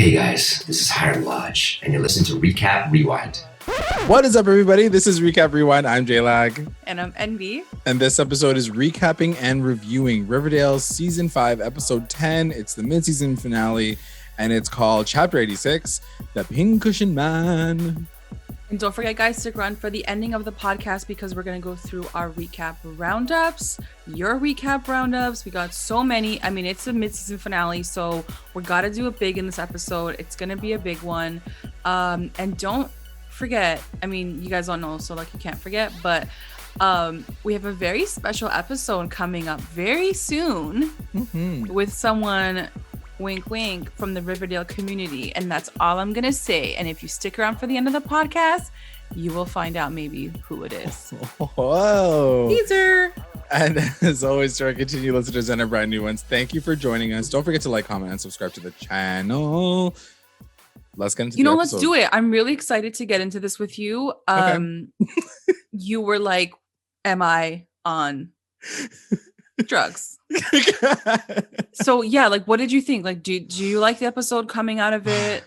Hey guys, this is Hiram Lodge, and you're listening to Recap Rewind. What is up, everybody? This is Recap Rewind. I'm J-Lag. And I'm NB. And this episode is recapping and reviewing Riverdale Season 5, Episode 10. It's the mid-season finale, and it's called Chapter 86, The Pincushion Man. And don't forget, guys, stick around for the ending of the podcast because we're going to go through our recap roundups, your recap roundups. We got so many. I mean, it's a mid-season finale, so we got to do it big in this episode. It's going to be a big one. And don't forget, I mean, you guys don't know, so like you can't forget, but we have a very special episode coming up very soon with someone, wink wink, from the Riverdale community, and that's all I'm gonna say. And if you stick around for the end of the podcast, you will find out maybe who it is. Whoa. Teaser. And as always, to our continued listeners and our brand new ones, thank you for joining us. Don't forget to like, comment, and subscribe to the channel. Let's get into the episode. Let's do it. I'm really excited to get into this with you. Okay. You were like, am I on drugs? So yeah, like, what did you think? Like, do you like the episode coming out of it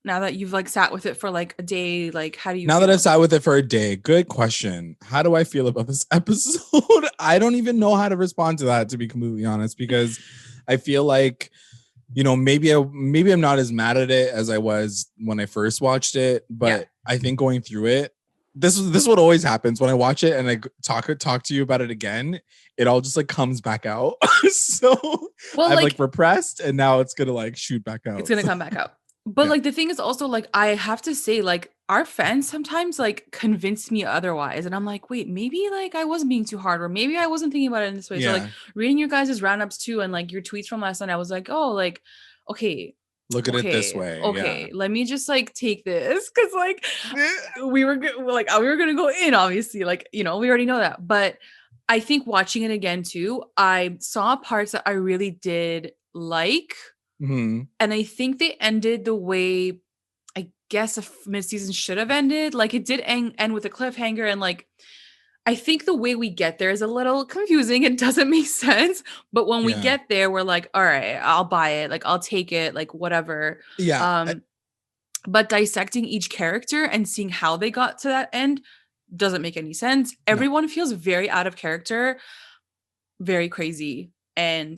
now that you've like sat with it for like a day? Like, how do you now that I've sat with it for a day? Good question. How do I feel about this episode? I don't even know how to respond to that, to be completely honest, because I feel like, you know, maybe I'm not as mad at it as I was when I first watched it, but I think going through it, this is what always happens when I watch it and I talk to you about it again. It all just like comes back out. So I've like repressed, and now it's gonna like shoot back out. It's gonna come back out. But like the thing is also, like, I have to say, like, our fans sometimes like convince me otherwise, and I'm like, wait, maybe like I wasn't being too hard, or maybe I wasn't thinking about it in this way. So like reading your guys' roundups too, and like your tweets from last night, I was like, oh, like, okay, look at it this way. Okay, let me just like take this, because like we were gonna go in, obviously, like, you know, we already know that. But I think watching it again too, I saw parts that I really did like, and I think they ended the way I guess a mid-season should have ended. Like, it did end with a cliffhanger, and like I think the way we get there is a little confusing. It doesn't make sense. But when we get there, we're like, all right, I'll buy it. Like, I'll take it, like, whatever. Yeah. But dissecting each character and seeing how they got to that end doesn't make any sense. Everyone feels very out of character, very crazy. And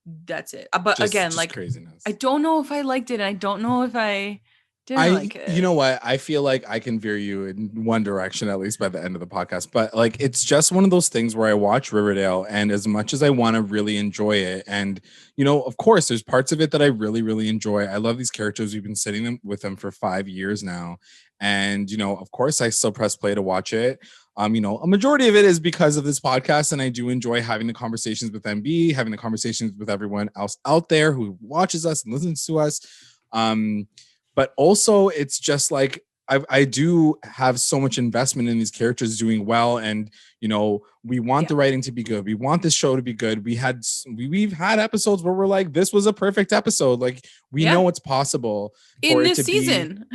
that's it. But just like, craziness. I don't know if I liked it, and I don't know if I didn't like it. You know what? I feel like I can veer you in one direction, at least by the end of the podcast. But like, it's just one of those things where I watch Riverdale, and as much as I want to really enjoy it, and you know, of course, there's parts of it that I really, really enjoy. I love these characters. We've been sitting with them for 5 years now. And, you know, of course, I still press play to watch it. You know, a majority of it is because of this podcast, and I do enjoy having the conversations with MB, having the conversations with everyone else out there who watches us and listens to us. But also, it's just like I do have so much investment in these characters doing well, and you know, we want the writing to be good. We want this show to be good. We've had episodes where we're like, this was a perfect episode. Like, we know it's possible in this season.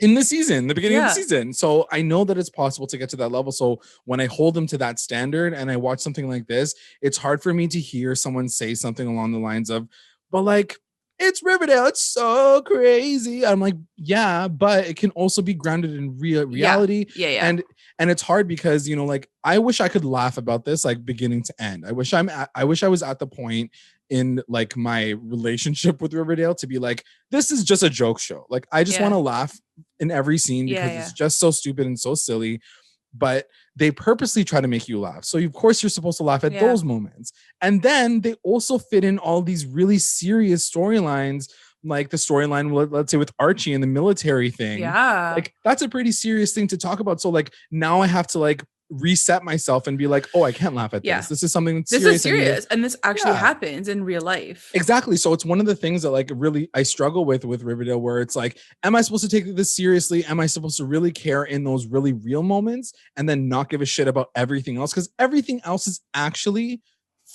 In the season, the beginning of the season. So I know that it's possible to get to that level. So when I hold them to that standard and I watch something like this, it's hard for me to hear someone say something along the lines of, but like, it's Riverdale, it's so crazy. I'm like, yeah, but it can also be grounded in reality. Yeah. And it's hard because, you know, like, I wish I could laugh about this like beginning to end. I wish I was at the point in like my relationship with Riverdale to be like, this is just a joke show. Like, I just want to laugh in every scene because it's just so stupid and so silly. But they purposely try to make you laugh. So of course you're supposed to laugh at those moments. And then they also fit in all these really serious storylines, like the storyline, let's say, with Archie and the military thing. Yeah. Like, that's a pretty serious thing to talk about. So like, now I have to like reset myself and be like, oh, I can't laugh at this. This is something that's serious. This is serious. And this actually happens in real life. Exactly. So it's one of the things that like really I struggle with Riverdale, where it's like, am I supposed to take this seriously? Am I supposed to really care in those really real moments and then not give a shit about everything else? Because everything else is actually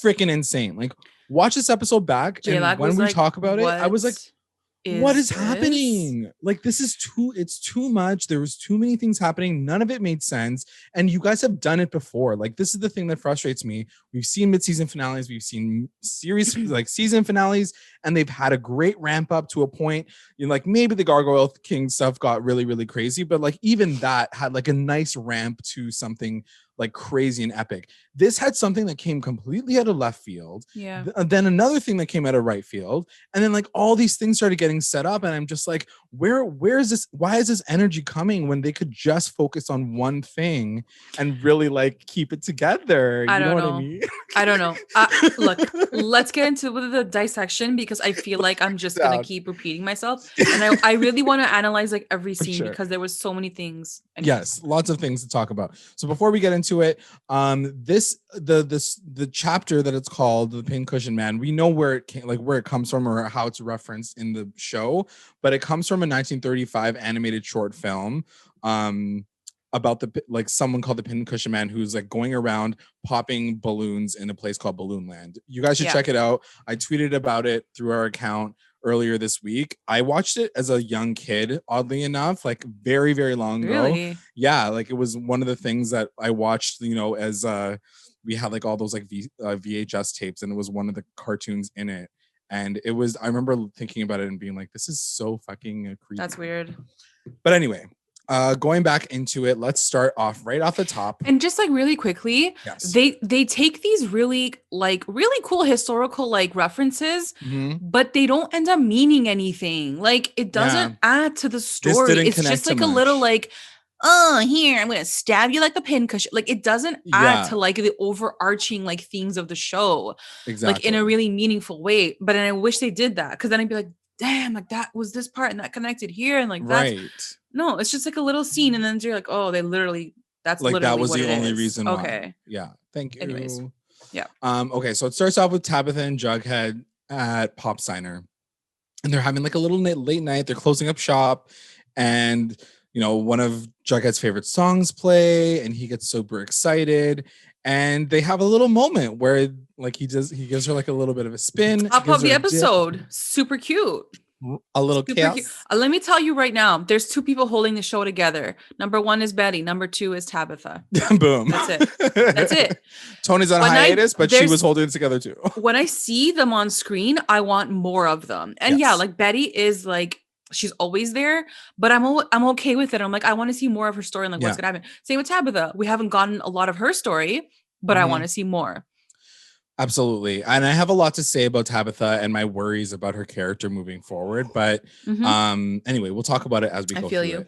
freaking insane. Like, watch this episode back, and when we talk about it, I was like, what is happening? Like, it's too much. There was too many things happening. None of it made sense. And you guys have done it before. Like, this is the thing that frustrates me. We've seen mid-season finales. We've seen series, like season finales, and they've had a great ramp up to a point. You know, like maybe the Gargoyle King stuff got really, really crazy, but like even that had like a nice ramp to something like crazy and epic. This had something that came completely out of left field. Yeah. Then another thing that came out of right field. And then like all these things started getting set up. And I'm just like, where is this? Why is this energy coming when they could just focus on one thing and really like keep it together? I don't know. What I mean? I don't know. Look, let's get into the dissection because I feel like I'm just going to keep repeating myself. And I really want to analyze like every scene because there was so many things. Yes, lots of things to talk about. So before we get into it, the chapter that it's called, the Pincushion Man, we know where it came, like where it comes from or how it's referenced in the show, but it comes from a 1935 animated short film about someone called the Pincushion Man who's like going around popping balloons in a place called Balloon Land. You guys should check it out. I tweeted about it through our account earlier this week. I watched it as a young kid, oddly enough, like very, very long ago. Yeah, like it was one of the things that I watched, you know, as we had like all those like VHS tapes, and it was one of the cartoons in it. And it was, I remember thinking about it and being like, this is so fucking creepy. That's weird. But anyway, going back into it, let's start off right off the top. And just like really quickly, they take these really cool historical like references, but they don't end up meaning anything. Like it doesn't add to the story. It's just like a little like, oh, here, I'm gonna stab you like the pincushion. Like it doesn't add to like the overarching like themes of the show. Exactly. Like in a really meaningful way. But I wish they did that, because then I'd be like, damn, like that was this part and that connected here, and like that's no, it's just like a little scene, and then you're like, oh, that's like literally that was what the only reason why. Okay. Yeah. Thank you. Anyways. Yeah. Okay, so it starts off with Tabitha and Jughead at Pop Signer, and they're having like a little late night. They're closing up shop, and you know, one of Jughead's favorite songs play, and he gets super excited. And they have a little moment where like he gives her like a little bit of a spin. Top of the episode. Super cute. A little chaos. Let me tell you right now, there's two people holding the show together. Number one is Betty. Number two is Tabitha. Boom. That's it. Tony's on hiatus, but she was holding it together too. When I see them on screen, I want more of them. And yeah, like Betty is like, she's always there, but I'm okay with it. I'm like, I want to see more of her story and like what's gonna happen. Same with Tabitha. We haven't gotten a lot of her story, but I want to see more. Absolutely. And I have a lot to say about Tabitha and my worries about her character moving forward. But anyway, we'll talk about it as we go through it.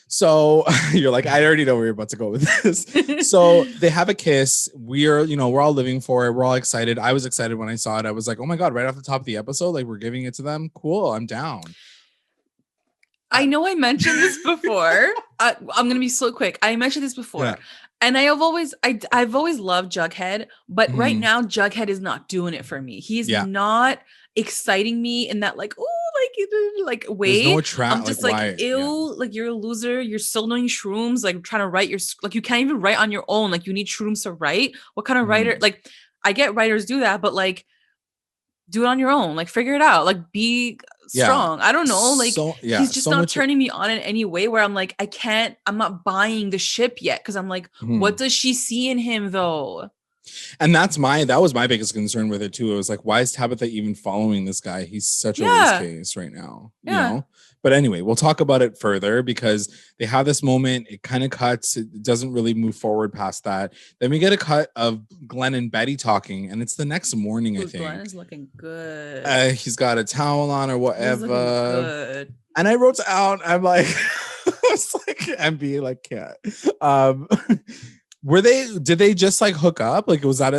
So you're like, I already know where you're about to go with this. So they have a kiss. We're all living for it. We're all excited. I was excited when I saw it. I was like, oh my God, right off the top of the episode, like we're giving it to them. Cool. I'm down. I know I mentioned this before. I'm going to be so quick. I mentioned this before. Yeah. And I've always loved Jughead, but right now Jughead is not doing it for me. He's not exciting me in that like, oh, like way. There's no I'm just like ew, like you're a loser. You're still doing shrooms, like trying to write like you can't even write on your own. Like you need shrooms to write. What kind of writer? Like I get writers do that, but like do it on your own. Like figure it out. Like be strong. I don't know. Like he's just not turning me on in any way where I'm like, I'm not buying the ship yet. Cause I'm like, what does she see in him though? And that was my biggest concern with it too. It was like, why is Tabitha even following this guy? He's such a loose case right now, you know? But anyway, we'll talk about it further because they have this moment. It kind of cuts. It doesn't really move forward past that. Then we get a cut of Glenn and Betty talking, and it's the next morning, I think. Glenn is looking good. He's got a towel on or whatever. He's looking good. And I wrote out, I'm like, it's like MB, like, cat. Did they just like hook up? Like, was that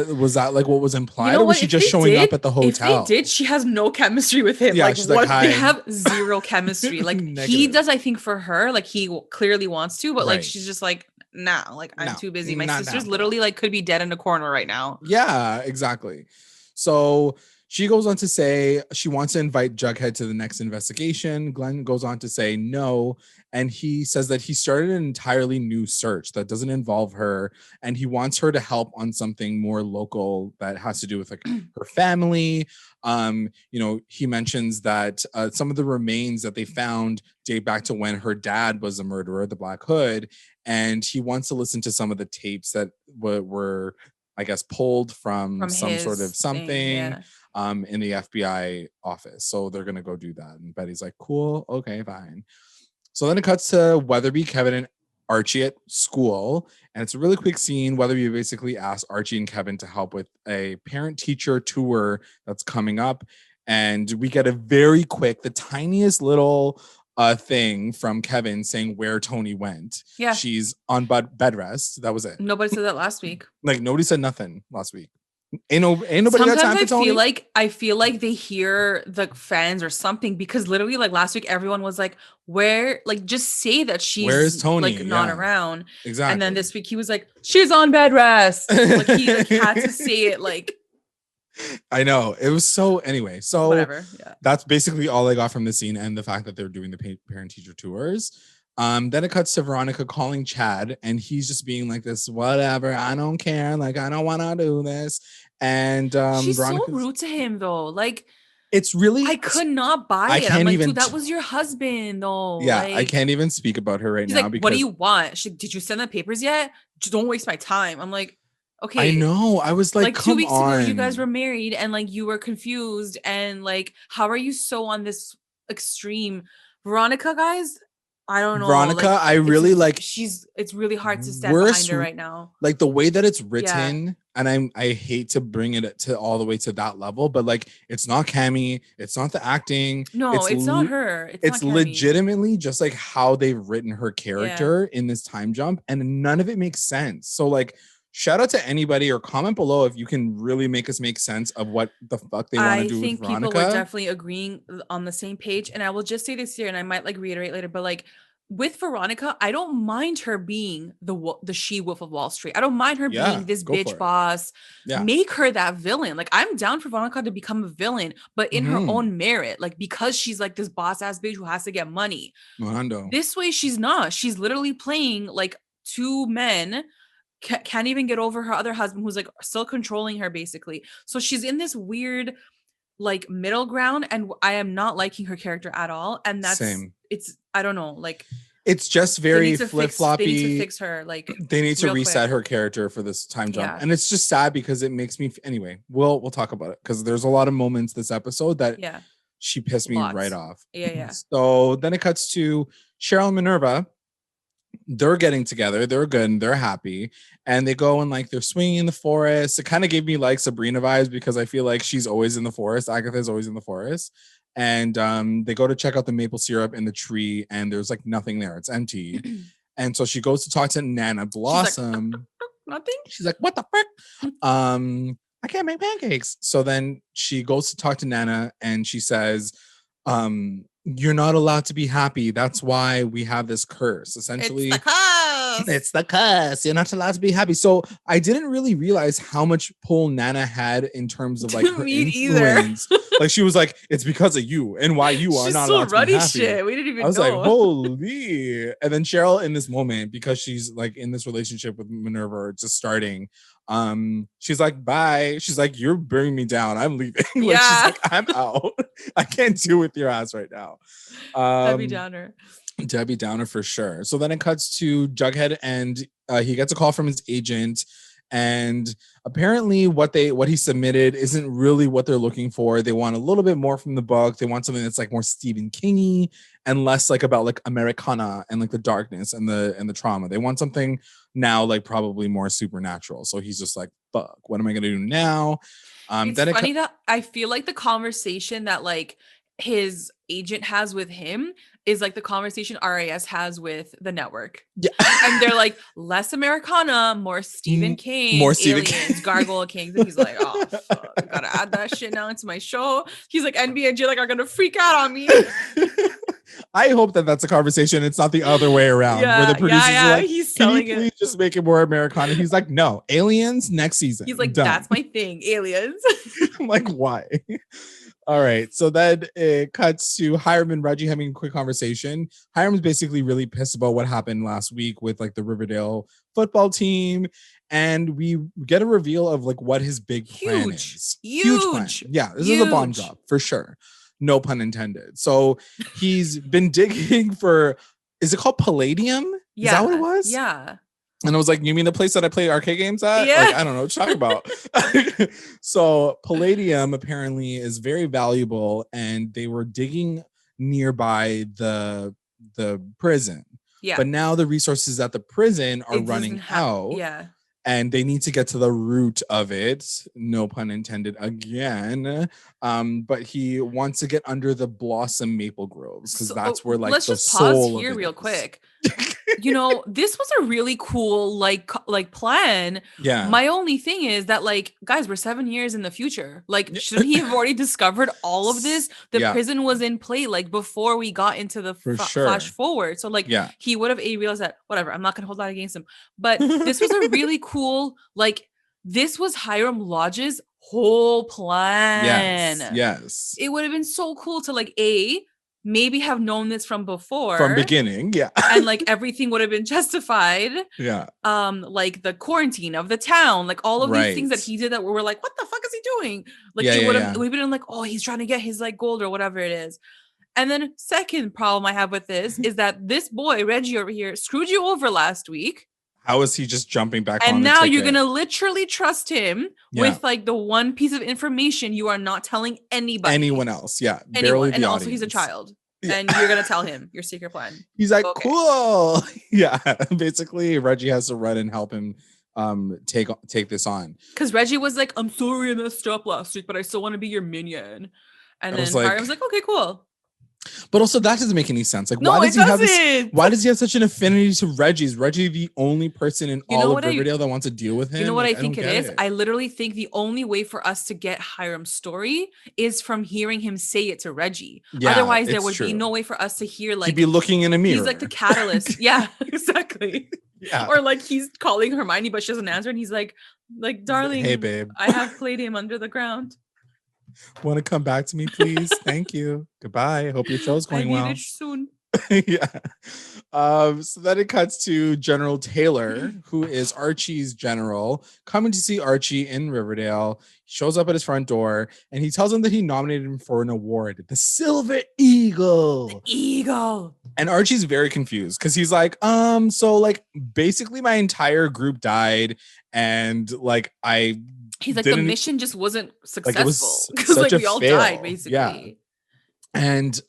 like what was implied? Or was she just showing up at the hotel? If they did, she has no chemistry with him. Yeah, like, she's like, hi. They have zero chemistry. Like he does, I think, for her, like he clearly wants to, but like she's just like, nah, like I'm too busy. My sister's literally like could be dead in a corner right now. Yeah, exactly. So She goes on to say she wants to invite Jughead to the next investigation. Glenn goes on to say no. And he says that he started an entirely new search that doesn't involve her. And he wants her to help on something more local that has to do with like her family. He mentions that some of the remains that they found date back to when her dad was a murderer, the Black Hood. And he wants to listen to some of the tapes that were I guess, pulled from some sort of something. Thing, in the FBI office. So they're going to go do that. And Betty's like, cool. Okay, fine. So then it cuts to Weatherby, Kevin, and Archie at school. And it's a really quick scene. Weatherby basically asks Archie and Kevin to help with a parent-teacher tour that's coming up. And we get a very quick, the tiniest little thing from Kevin saying where Toni went. Yeah. She's on bed rest. That was it. Nobody said that last week. Like, nobody said nothing last week. Ain't nobody got time for Toni. I feel like they hear the fans or something, because literally like last week everyone was like, where, like, just say that she's where's Toni? Like not around. Exactly. And then this week he was like, she's on bed rest. Like he like had to say it like. I know. It was so anyway. So whatever. Yeah. That's basically all I got from the scene and the fact that they're doing the parent teacher tours. Then it cuts to Veronica calling Chad, and he's just being like this, whatever, I don't care, like I don't want to do this. And she's so rude to him though. Like it's really, I could not buy it. I'm like, dude, that was your husband though. Yeah, like, I can't even speak about her right now. Like, because what do you want? Did you send the papers yet? Just don't waste my time. I'm like, okay. I know. I was like 2 weeks ago, you guys were married and like you were confused, and like, how are you so on this extreme? Veronica, guys, I don't know. Veronica, like, I really like. It's really hard to stand behind her right now. Like the way that it's written, and I hate to bring it to all the way to that level, but like it's not Cammy, it's not the acting. No, it's not her. It's legitimately just like how they've written her character in this time jump, and none of it makes sense. So like, shout out to anybody or comment below if you can really make us make sense of what the fuck they want to do with Veronica. I think people were definitely agreeing on the same page. And I will just say this here, and I might like reiterate later, but like with Veronica, I don't mind her being the she-wolf of Wall Street. I don't mind her being this bitch boss. Make her that villain. Like I'm down for Veronica to become a villain, but in her own merit, like because she's like this boss ass bitch who has to get money. This way she's not. She's literally playing like two men, can't even get over her other husband who's like still controlling her basically. So she's in this weird like middle ground, and I am not liking her character at all. And that's it's I don't know, like it's just very flip-floppy. They need to fix her. Like they need to reset her character for this time jump. And it's just sad because it makes me anyway, we'll talk about it because there's a lot of moments this episode that she pissed me right off. So then it cuts to Cheryl and Minerva. They're getting together, they're good and they're happy, and they go and like they're swinging in the forest. It kind of gave me like Sabrina vibes because I feel like she's always in the forest. Agatha's always in the forest, and they go to check out the maple syrup in the tree, and there's like nothing there, it's empty. And so she goes to talk to Nana Blossom. She's like, nothing. She's like, what the frick? I can't make pancakes. So then she goes to talk to Nana, and she says, you're not allowed to be happy. That's why we have this curse. Essentially, it's the curse. You're not allowed to be happy. So I didn't really realize how much pull Nana had in terms of like her influence. Like she was like, it's because of you and why you are not allowed to be happy. Shit. We didn't even know. I was like, holy. And then Cheryl in this moment, because she's like in this relationship with Minerva just starting, she's like, bye. She's like, you're bringing me down. I'm leaving. Like, she's like, I'm out. I can't deal with your ass right now. Debbie Downer for sure. So then it cuts to Jughead, and he gets a call from his agent, and apparently what he submitted isn't really what they're looking for. They want a little bit more from the book. They want something that's like more Stephen King-y and less like about like Americana and like the darkness and the trauma. They want something now like probably more supernatural. So he's just like, fuck, what am I gonna do now? It's funny that I feel like the conversation that like his agent has with him is like the conversation RAS has with the network. Yeah. And they're like, less Americana, more Stephen King, more Stephen King, Gargoyle Kings. And he's like, oh, fuck, I gotta add that shit now into my show. He's like, NB and J like are gonna freak out on me. I hope that that's a conversation. It's not the other way around where the producers are like, he's can you selling please it. just make it more Americana? He's like, no, aliens next season. He's like, Done. that's my thing, aliens. I'm like, why? All right. So then it cuts to Hiram and Reggie having a quick conversation. Hiram's basically really pissed about what happened last week with like the Riverdale football team. And we get a reveal of like what his big plan is. Huge plan. Yeah, this is a bomb drop for sure. No pun intended. So he's been digging for, is it called Palladium? Yeah. Is that what it was? Yeah. And I was like, you mean the place that I play arcade games at? Yeah. Like, I don't know what you're talking about. So Palladium apparently is very valuable, and they were digging nearby the prison. Yeah. But now the resources at the prison are running out. Yeah. And they need to get to the root of it. No pun intended again. But he wants to get under the Blossom Maple Groves because that's where like let's the just soul pause here of it real is. quick. You know, this was a really cool like plan. Yeah. My only thing is that like, guys, we're 7 years in the future. Like, shouldn't he have already discovered all of this? The prison was in play like before we got into the flash forward. So like, he would have realized that whatever. I'm not gonna hold that against him. But this was a really cool like. This was Hiram Lodge's whole plan. Yes. It would have been so cool to like maybe have known this from before. From beginning, yeah. And like everything would have been justified. Yeah. Like the quarantine of the town, like all of these things that he did that we were like, what the fuck is he doing? Like it would have we've been like, oh, he's trying to get his like gold or whatever it is. And then second problem I have with this is that this boy, Reggie over here, screwed you over last week. How is he just jumping back on and the now ticket? You're gonna literally trust him with like the one piece of information you are not telling anybody. Anyone else. Yeah. Anyone. And also he's a child. Yeah. And you're gonna tell him your secret plan. He's like, cool. Yeah. Basically, Reggie has to run and help him take this on. Because Reggie was like, I'm sorry I messed up last week, but I still want to be your minion. And then Hiram's like, okay, cool. But also that doesn't make any sense. Like, no, why does he have such an affinity to Reggie? Is Reggie the only person in all of Riverdale that wants to deal with him? You know what I think it is? I literally think the only way for us to get Hiram's story is from hearing him say it to Reggie. Yeah, otherwise, there would be no way for us to hear like he'd be looking in a mirror. He's like the catalyst. Yeah, exactly. Yeah. Or like he's calling Hermione, but she doesn't answer, and he's like, darling, hey babe, I have played him under the ground. Want to come back to me, please? Thank you. Goodbye. Hope your show's going well. I need it soon. Yeah. So then it cuts to General Taylor, who is Archie's general, coming to see Archie in Riverdale. He shows up at his front door and he tells him that he nominated him for an award, the Silver Eagle. The Eagle. And Archie's very confused because he's like, so like basically my entire group died and like he's like, the mission just wasn't successful because like we all died basically. Yeah. And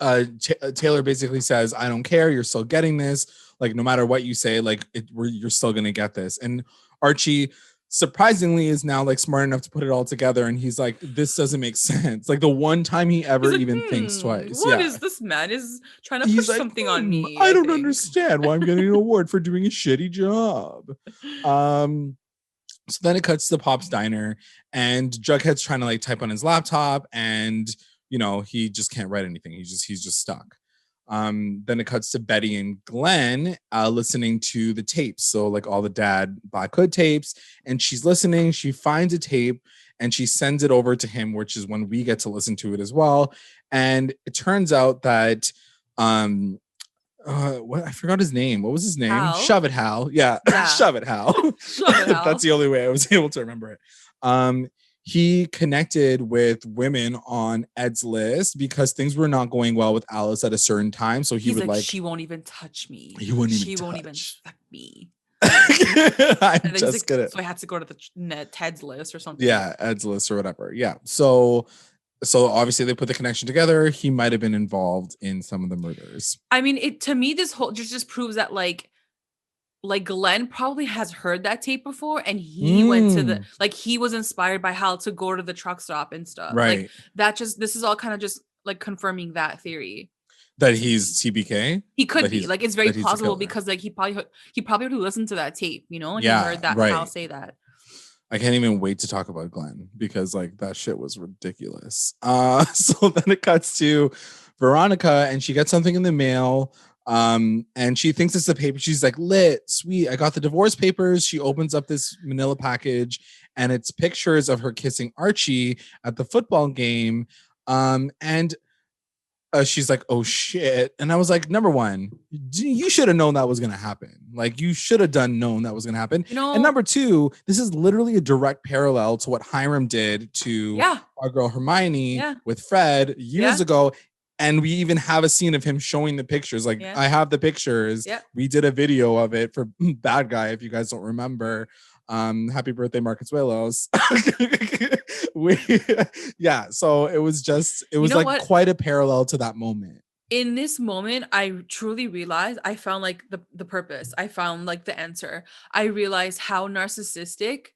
Taylor basically says, I don't care. You're still getting this. Like, no matter what you say, like you're still going to get this. And Archie surprisingly is now like smart enough to put it all together. And he's like, this doesn't make sense. Like the one time he ever even thinks twice. What is this man is trying to push something on me? I don't understand why I'm getting an award for doing a shitty job. So then it cuts to Pop's diner and Jughead's trying to like type on his laptop and, you know, he just can't write anything. He's just stuck. Then it cuts to Betty and Glenn listening to the tapes. So like all the Dad Black Hood tapes, and she's listening. She finds a tape and she sends it over to him, which is when we get to listen to it as well. And it turns out that what I forgot his name. What was his name? Hal? Shove it, Hal. Yeah. Shove it, Hal. Shove it, Hal. That's the only way I was able to remember it. He connected with women on Ed's list because things were not going well with Alice at a certain time. So he's like, she won't even touch me. He won't even She touch. won't even fuck me. I'm just gonna. So I had to go to the Ted's list or something. Yeah, Ed's list or whatever. Yeah. So obviously they put the connection together. He might have been involved in some of the murders. I mean, to me, this whole just proves that like Glenn probably has heard that tape before, and he went to he was inspired by Hal to go to the truck stop and stuff. Right. Like this is all kind of just like confirming that theory. That he's TBK. He could be like, it's very plausible because like he probably already listened to that tape, you know, and he heard that Hal say that. I can't even wait to talk about Glenn because like that shit was ridiculous. So then it cuts to Veronica, and she gets something in the mail. And she thinks it's the paper. She's like, lit, sweet. I got the divorce papers. She opens up this manila package, and it's pictures of her kissing Archie at the football game. And she's like, oh shit. And I was like, number one, you should have known that was going to happen. Like, you should have known that was going to happen. You know, and number two, this is literally a direct parallel to what Hiram did to our girl Hermione with Fred years ago. And we even have a scene of him showing the pictures. Like, I have the pictures. We did a video of it for Bad Guy, if you guys don't remember. Happy birthday, Marcus Velos. So it was like quite a parallel to that moment. In this moment, I truly realized I found like the purpose. I found like the answer. I realized how narcissistic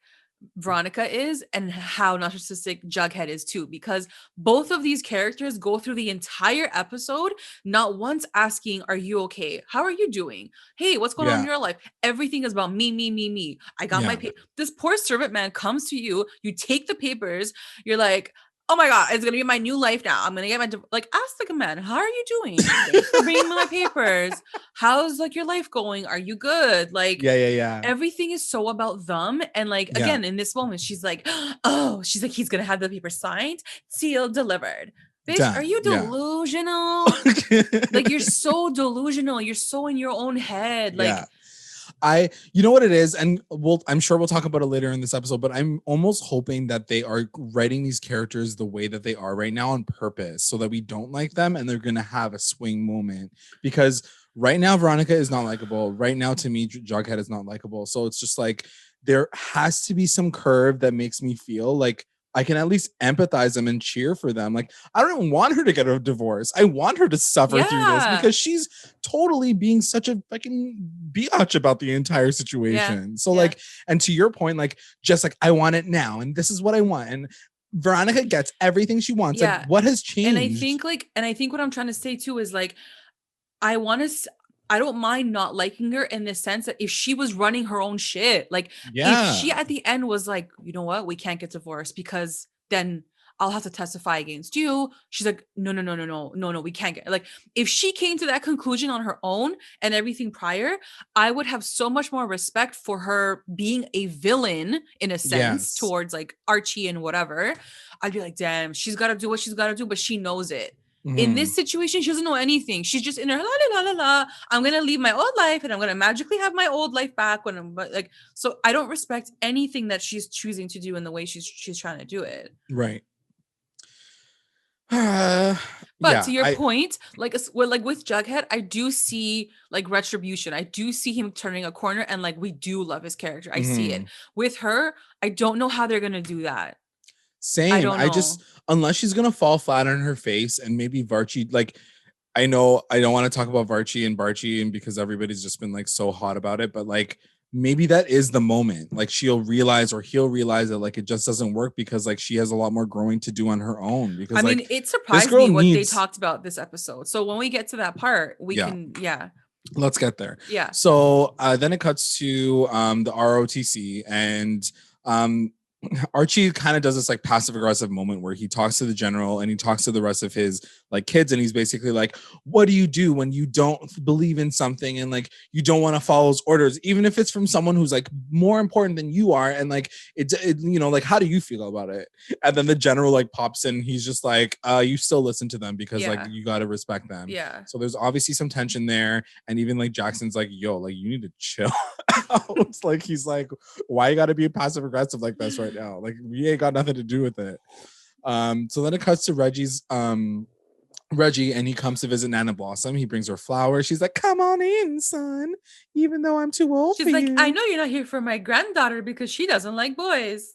Veronica is and how narcissistic Jughead is too, because both of these characters go through the entire episode not once asking, are you okay? How are you doing? Hey, what's going on in your life? Everything is about me. I got my this poor servant man comes to you, you take the papers, you're like, oh my God, it's gonna be my new life now. I'm gonna get my ask like a man, how are you doing? Thanks for bringing me my papers. How's like your life going? Are you good? Like, everything is so about them. And like, again, in this moment, she's like, oh, she's like, he's gonna have the paper signed, sealed, delivered. Bitch, are you delusional? Like, you're so delusional. You're so in your own head. Like, you know what it is, and I'm sure we'll talk about it later in this episode, but I'm almost hoping that they are writing these characters the way that they are right now on purpose, so that we don't like them and they're gonna have a swing moment. Because right now Veronica is not likable. Right now, to me, Jughead is not likable. So it's just like there has to be some curve that makes me feel like I can at least empathize them and cheer for them. Like, I don't want her to get a divorce. I want her to suffer through this, because she's totally being such a fucking biatch about the entire situation. So like, and to your point, like, just like, I want it now, and this is what I want. And Veronica gets everything she wants. Like, what has changed? And I think what I'm trying to say too is like, I don't mind not liking her in the sense that if she was running her own shit, like if she at the end was like, you know what, we can't get divorced because then I'll have to testify against you. She's like, no, we can't get, like, if she came to that conclusion on her own and everything prior, I would have so much more respect for her being a villain in a sense towards like Archie and whatever. I'd be like, damn, she's got to do what she's got to do, but she knows it. In this situation, she doesn't know anything. She's just in her la. I'm gonna leave my old life and I'm gonna magically have my old life back when I'm like. So I don't respect anything that she's choosing to do in the way she's trying to do it. Right. But to your point, like with Jughead, I do see like retribution. I do see him turning a corner, and like we do love his character. I see it. With her, I don't know how they're gonna do that. Same. I just, unless she's gonna fall flat on her face, and maybe VARCHIE, like, I know I don't want to talk about VARCHIE and BARCHIE, and because everybody's just been like so hot about it, but like maybe that is the moment. Like, she'll realize, or he'll realize that like it just doesn't work, because like she has a lot more growing to do on her own. Because I mean, it surprised me what they talked about this episode. So when we get to that part, we can let's get there. Yeah. So then it cuts to the ROTC, and Archie kind of does this like passive aggressive moment where he talks to the general and he talks to the rest of his like kids, and he's basically like, what do you do when you don't believe in something and like you don't want to follow his orders, even if it's from someone who's like more important than you are, and like it you know, like, how do you feel about it? And then the general like pops in, he's just like, you still listen to them because like you got to respect them. So there's obviously some tension there, and even like Jackson's like, yo, like, you need to chill. It's like, he's like, why you got to be passive aggressive like this right now? Like, we ain't got nothing to do with it. So then it cuts to Reggie, and he comes to visit Nana Blossom. He brings her flowers. She's like, come on in, son, even though I'm too old. She's like, I know you're not here for my granddaughter because she doesn't like boys.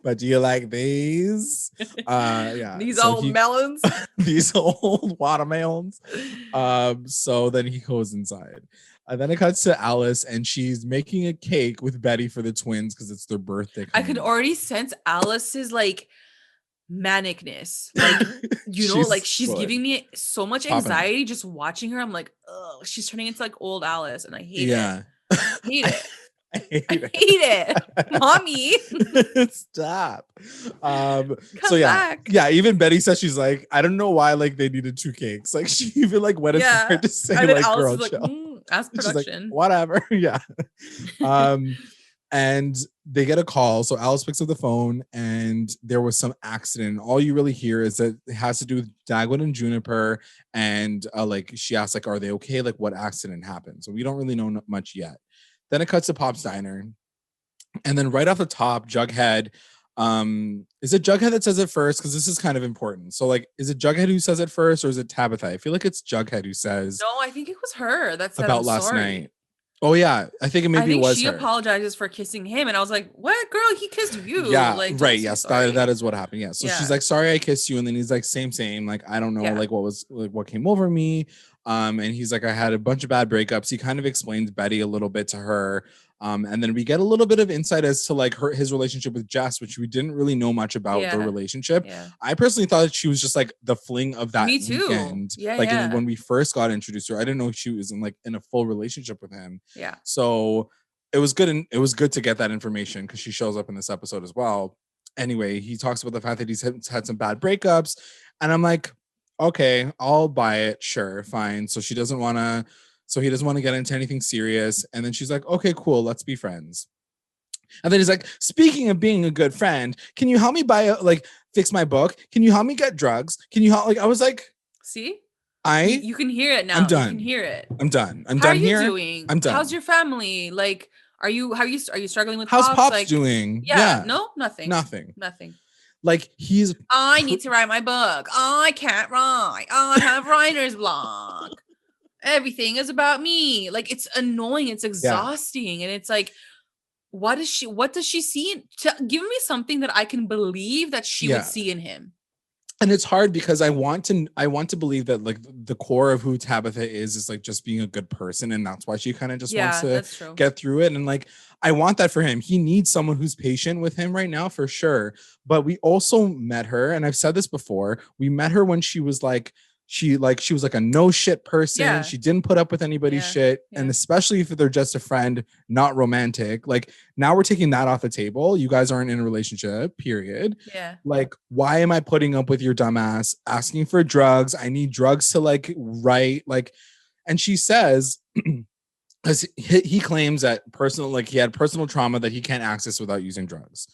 But do you like these? These old melons. These old watermelons. So then he goes inside. And then it cuts to Alice, and she's making a cake with Betty for the twins because it's their birthday. I could already sense Alice's like manicness. Like, you know, like she's giving me so much anxiety just watching her. I'm like, oh, she's turning into like old Alice, and I hate it. I hate it. I hate I it. hate it. Mommy. Stop. Come So yeah. back. Yeah, even Betty says she's like, I don't know why like they needed 2 cakes. Like she even like went as Yeah. far to say And then like, Alice girl, is like, chill. ask She's like, production. whatever. Yeah. And they get a call. So Alice picks up the phone and there was some accident. All you really hear is that it has to do with Dagwood and Juniper. And like she asks, like, are they okay? Like what accident happened? So we don't really know much yet. Then it cuts to Pop's Diner. And then right off the top, Jughead, is it Jughead that says it first? Because this is kind of important. So like, is it Jughead who says it first or is it Tabitha? I feel like it's Jughead who says No, I think it was her that said about I'm last sorry. night. Oh yeah, I think it was she her. apologizes for kissing him, and I was like, "What, girl? He kissed you." Yeah, like, right. Yes, that is what happened. Yeah. So she's like, "Sorry, I kissed you," and then he's like, "Same. Like, I don't know, like what came over me." And he's like, "I had a bunch of bad breakups." He kind of explains Betty a little bit to her. And then we get a little bit of insight as to like his relationship with Jess, which we didn't really know much about the relationship. Yeah. I personally thought that she was just like the fling of that weekend. Yeah, when we first got introduced to her, I didn't know she was in a full relationship with him. Yeah. So it was good, and it was good to get that information because she shows up in this episode as well. Anyway, he talks about the fact that he's had some bad breakups, and I'm like, okay, I'll buy it. Sure, fine. So he doesn't want to get into anything serious. And then she's like, okay, cool, let's be friends. And then he's like, speaking of being a good friend, can you help me fix my book? Can you help me get drugs? Can you help? Like, I was like, see, you can hear it now. I'm done. You can hear it. I'm done. How are you doing? I'm done. How's your family? Like, are you struggling with how's Pops like, doing? Yeah. No, nothing. Like I need to write my book. I can't write. I have writer's block. Everything is about me. Like, it's annoying. It's exhausting. And it's like, what does she see? Give me something that I can believe that she would see in him. And it's hard because I want to believe that like the core of who Tabitha is like just being a good person, and that's why she kind of just wants to get through it. And like I want that for him. He needs someone who's patient with him right now for sure. But we also met her, and I've said this before, we met her when she was like she was like a no shit person. Yeah. She didn't put up with anybody's shit. Yeah. And especially if they're just a friend, not romantic. Like now we're taking that off the table. You guys aren't in a relationship, period. Yeah. Like, why am I putting up with your dumbass asking for drugs? I need drugs to like write. Like, and she says, because he claims that he had personal trauma that he can't access without using drugs.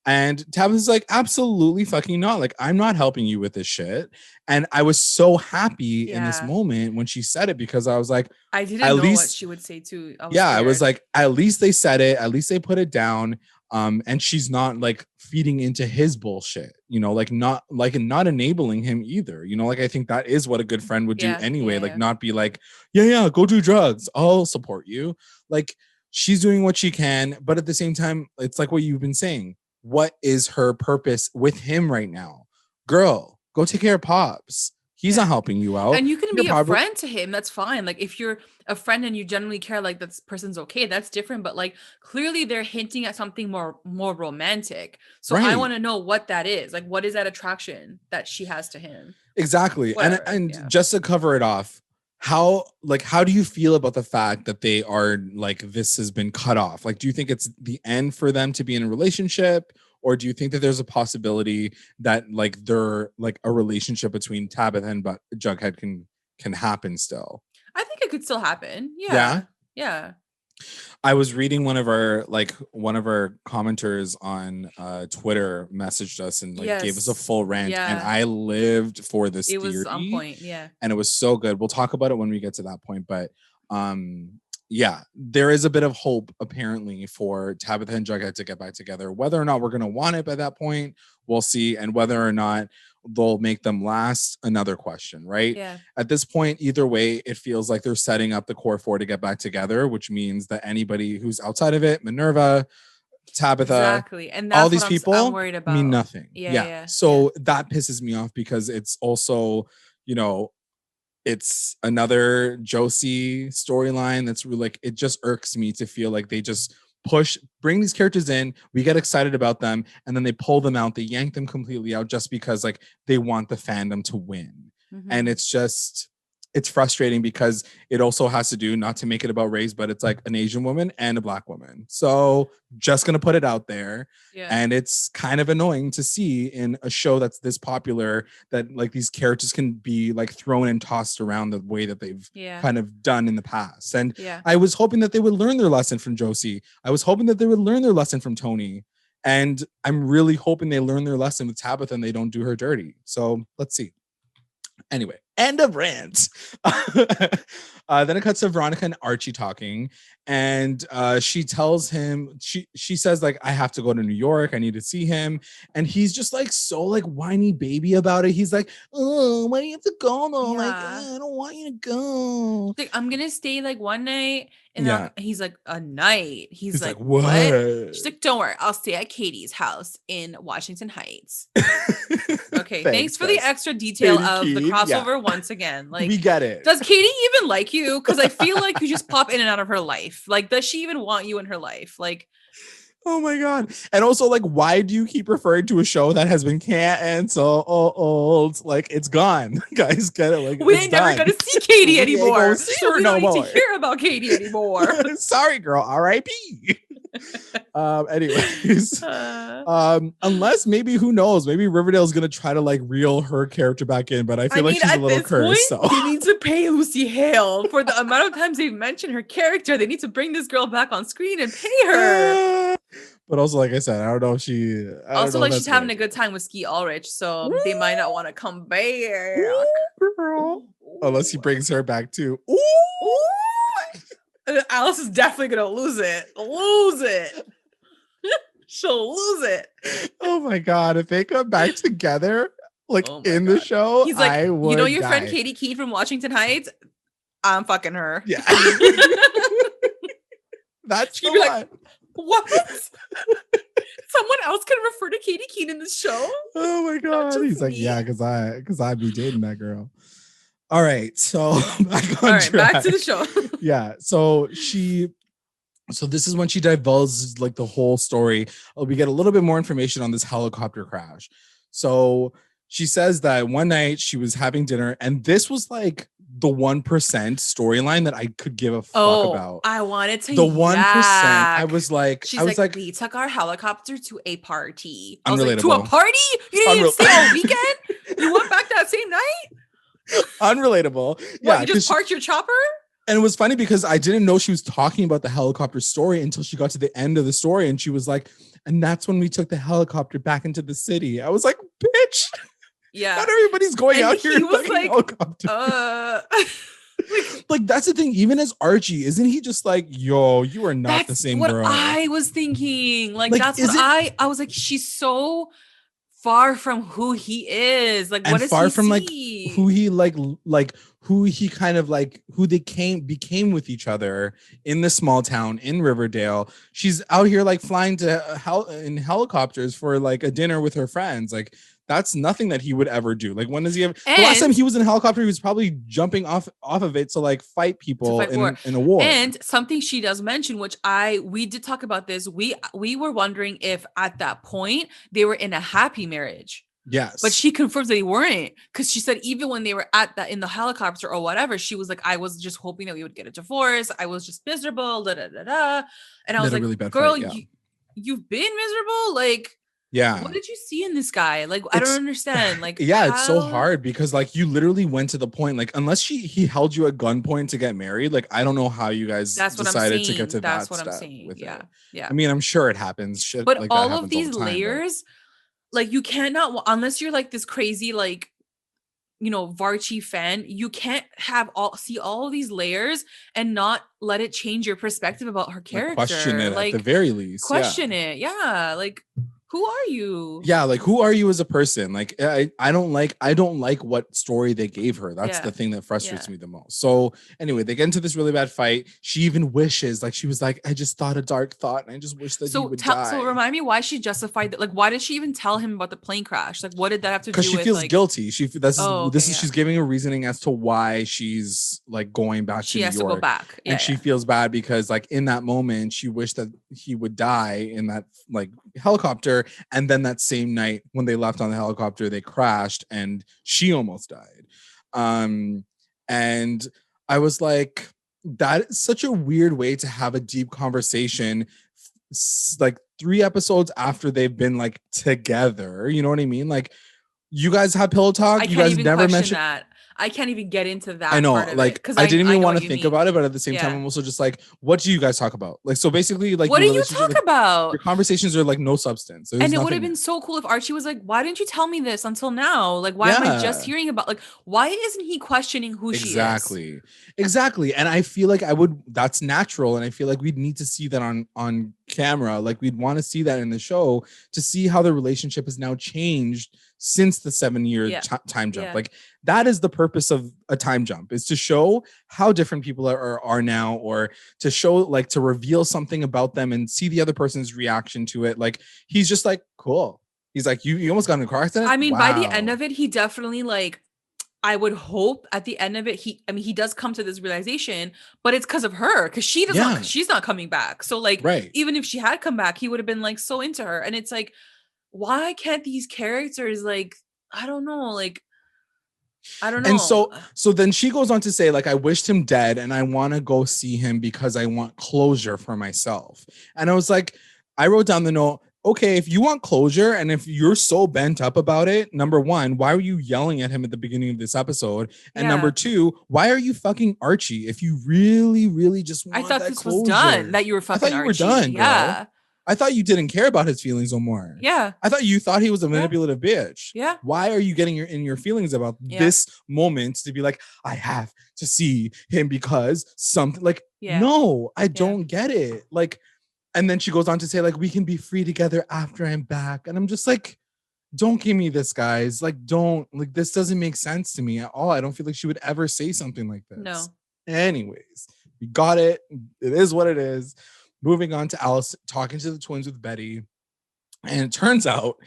And Tabitha's like, absolutely fucking not. Like, I'm not helping you with this shit. And I was so happy in this moment when she said it, because I was like, I didn't know what she would say too. I was like, at least they said it. At least they put it down. And she's not like feeding into his bullshit, not enabling him either. Like, I think that is what a good friend would do anyway. Not be like, yeah, go do drugs. I'll support you. Like, she's doing what she can. But at the same time, it's like what you've been saying. What is her purpose with him right now? Girl, go take care of Pops. He's not helping you out. And you can be a friend to him. That's fine. Like, if you're a friend and you genuinely care, like, this person's okay, that's different. But like, clearly they're hinting at something more romantic. So I want to know what that is. Like, what is that attraction that she has to him? Exactly. Whatever. And just to cover it off, how do you feel about the fact that they are like, this has been cut off? Like, do you think it's the end for them to be in a relationship? Or do you think that there's a possibility that like they're like a relationship between Tabitha and Jughead can happen still? I think it could still happen. Yeah. I was reading one of our commenters on Twitter messaged us and gave us a full rant, and I lived for this theory. It was on point, and it was so good. We'll talk about it when we get to that point, but there is a bit of hope apparently for Tabitha and Jughead to get back together. Whether or not we're going to want it by that point, we'll see, and whether or not they'll make them last, another question, right? Yeah. At this point, either way, it feels like they're setting up the core four to get back together, which means that anybody who's outside of it, Minerva, Tabitha, and that's all these people I'm worried about. Mean nothing. Yeah. So that pisses me off, because it's also, it's another Josie storyline that's really like, it just irks me to feel like they just bring these characters in, we get excited about them, and then they pull them out, they yank them completely out just because like they want the fandom to win. Mm-hmm. And it's just, it's frustrating because it also has to do, not to make it about race, but it's like an Asian woman and a Black woman. So just going to put it out there. Yeah. And it's kind of annoying to see in a show that's this popular that like these characters can be like thrown and tossed around the way that they've kind of done in the past. And I was hoping that they would learn their lesson from Josie. I was hoping that they would learn their lesson from Tony. And I'm really hoping they learn their lesson with Tabitha and they don't do her dirty. So let's see. Anyway, end of rant. Then it cuts to Veronica and Archie talking, and she tells him, she says like, I have to go to New York, I need to see him, and he's just like so like whiny baby about it. He's like, oh, why do you have to go though? Like, I don't want you to go. Like, I'm gonna stay like one night, and he's like, a night. He's like, what? She's like, don't worry, I'll stay at Katie's house in Washington Heights. Okay, thanks for the extra detail of the crossover once again. Like, we get it. Does Katie even like you? Because I feel like you just pop in and out of her life. Like, does she even want you in her life? Like, oh my god. And also, like, why do you keep referring to a show that has been canceled? Old? Like, it's gone. Guys, get it? Like, we ain't never gonna see Katie anymore. So we don't need to hear about Katie anymore. Sorry, girl. R.I.P. Anyways, unless maybe, who knows, maybe Riverdale's gonna try to like reel her character back in, but I feel like she's a little cursed. So they need to pay Lucy Hale for the amount of times they've mentioned her character. They need to bring this girl back on screen and pay her. But also, like I said, I don't know if she. Also, like, she's having a good time with Ski Ulrich, so they might not want to come back. Ooh, girl. Unless he brings her back too. Ooh. Alice is definitely gonna lose it. She'll lose it. Oh my god! If they come back together, like in the show, he's like, I would you know your die. friend Katie Keene from Washington Heights? I'm fucking her. Yeah. That's the one. Like, what? Someone else can refer to Katie Keene in this show? Oh my god! He's like, yeah, because I be dating that girl. All right, so back on track. Back to the show. Yeah, so this is when she divulges like the whole story. We get a little bit more information on this helicopter crash. So she says that one night she was having dinner, and this was like the 1% storyline that I could give a fuck about. I wanted to. The 1%. I was like, we took our helicopter to a party. I was like, to a party? You didn't even stay all weekend? You went back that same night? Unrelatable. What, you just parked your chopper? And it was funny because I didn't know she was talking about the helicopter story until she got to the end of the story, and she was like, and that's when we took the helicopter back into the city. I was like, bitch. Yeah. Not everybody's going out here in like, helicopter. Like, that's the thing. Even as Archie, isn't he just like, yo, you are not the same girl? That's what I was thinking. Like that's what I was like, she's so far from who he is. Like, what is far from like who he who he kind of like who they became with each other in the small town in Riverdale. She's out here like flying to in helicopters for like a dinner with her friends. Like, that's nothing that he would ever do. Like, when does he ever? The last time he was in a helicopter, he was probably jumping off of it to like fight people in a war. And something she does mention, which we did talk about this. We were wondering if at that point they were in a happy marriage. Yes, but she confirms that they weren't, because she said even when they were in the helicopter or whatever, she was like, I was just hoping that we would get a divorce. I was just miserable. Da da da da. And I was like, really girl, you've been miserable, like. Yeah. What did you see in this guy? Like, I don't understand. Like, yeah, it's so hard because like you literally went to the point, like, unless he held you at gunpoint to get married, like, I don't know how you guys decided to get to that's that what step. I'm saying. Yeah. I mean, I'm sure it happens. Shit, but like all of these layers, like, you cannot, unless you're like this crazy, like, you know, VARCHIE fan, you can't see all of these layers and not let it change your perspective about her character. Like, question it at the very least. Question it. Yeah. Like, who are you? Yeah, like, who are you as a person? Like, I don't like what story they gave her. That's the thing that frustrates me the most. So anyway, they get into this really bad fight. She even wishes, like, she was like, I just thought a dark thought, and I just wish that he would die. So remind me why she justified that. Like, why did she even tell him about the plane crash? Like, what did that have to do with? Because she feels guilty. She's giving a reasoning as to why she's like going back to New York. She has to go back. And she feels bad because like in that moment she wished that he would die in that like helicopter. And then that same night when they left on the helicopter, they crashed and she almost died. And I was like, that is such a weird way to have a deep conversation, like 3 episodes after they've been like together. You know what I mean? Like, you guys have pillow talk. I You can't guys even never question mentioned. that. I can't even get into that I know, part of it like, because I didn't I even know want what to you think mean. about it, but at the same time, Yeah. I'm also just like, what do you guys talk about? Like, so basically, like, What your do you relationship, talk like, about? your conversations are like no substance. There's And it would have nothing been so cool if Archie was like, why didn't you tell me this until now? Like, why am I just Yeah. hearing about, like, why isn't he questioning who she is? Exactly. And I feel like that's natural. And I feel like we'd need to see that on camera. Like, we'd want to see that in the show to see how the relationship has now changed since the 7-year Yeah. time jump. Yeah. Like, that is the purpose of a time jump, is to show how different people are now, or to show, like, to reveal something about them and see the other person's reaction to it. Like, he's just like, cool. He's like, you almost got in a car accident? I mean, by the end Wow. of it, he definitely, like, I would hope at the end of it, he does come to this realization, but it's because of her, because she's not coming back. So, like, Right. even if she had come back, he would have been like so into her. And it's like, why can't these characters, like, I don't know, like, I don't know. And so then she goes on to say, like, I wished him dead and I want to go see him because I want closure for myself. And I was like, I wrote down the note, okay, if you want closure and if you're so bent up about it, number one, why were you yelling at him at the beginning of this episode? And number two, why are you fucking Archie if you really, really just want I thought that this closure? was done, that you were fucking I thought you Archie. were done, girl. Yeah. I thought you didn't care about his feelings no more. Yeah. I thought you thought he was a manipulative bitch. Yeah. Why are you getting in your feelings about this moment to be like, I have to see him because something, like, no, I don't get it. Like, and then she goes on to say, like, we can be free together after I'm back. And I'm just like, don't give me this, guys. Like, don't, like, this doesn't make sense to me at all. I don't feel like she would ever say something like this. No. Anyways, we got it. It is what it is. Moving on to Alice talking to the twins with Betty. And it turns out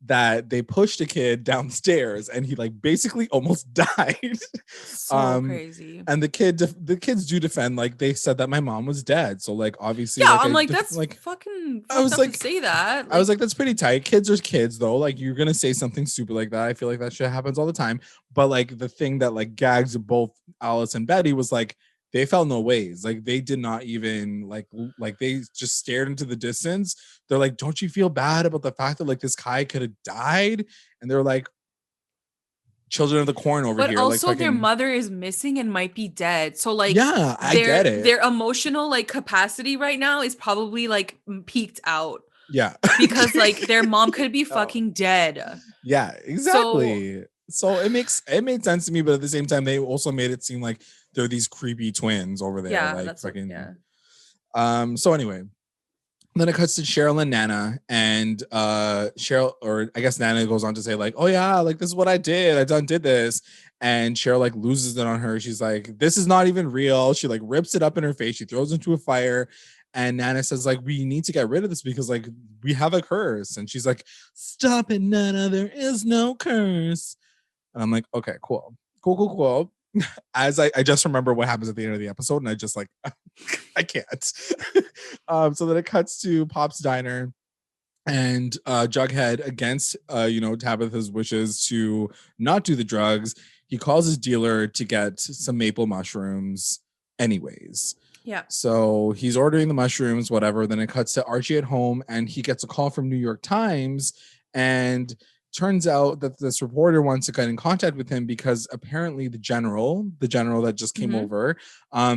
that they pushed a kid downstairs and he, like, basically almost died. So crazy. And the kids do defend, like, they said that my mom was dead. So, like, obviously, yeah, I'm like, that's like, fucking I was up like, to say that. I was like, that's pretty tight. Kids are kids, though. Like, you're gonna say something stupid like that. I feel like that shit happens all the time. But, like, the thing that, like, gags both Alice and Betty was, like, they felt no ways. Like, they did not even like they just stared into the distance. They're like, don't you feel bad about the fact that, like, this guy could have died? And they're like, children of the corn over here. But also, like, their mother is missing and might be dead. So, like, yeah, I get it. Their emotional, like, capacity right now is probably, like, peaked out. Yeah. Because, like, their mom could be fucking dead. Yeah, exactly. So it made sense to me, but at the same time, they also made it seem like they're these creepy twins over there. Yeah, like, that's fucking. yeah. So anyway, then it cuts to Cheryl and Nana, and Cheryl, or I guess Nana, goes on to say, like, oh yeah, like, this is what I did. I did this. And Cheryl, like, loses it on her. She's like, this is not even real. She, like, rips it up in her face. She throws it into a fire. And Nana says, like, we need to get rid of this because, like, we have a curse. And she's like, stop it, Nana. There is no curse. And I'm like, okay, cool. As I just remember what happens at the end of the episode, and I just, like, I can't. So then it cuts to Pop's diner, and Jughead, against Tabitha's wishes to not do the drugs, he calls his dealer to get some maple mushrooms anyways. Yeah. So he's ordering the mushrooms, whatever. Then it cuts to Archie at home, and he gets a call from New York Times, and turns out that this reporter wants to get in contact with him because apparently the general that just came over,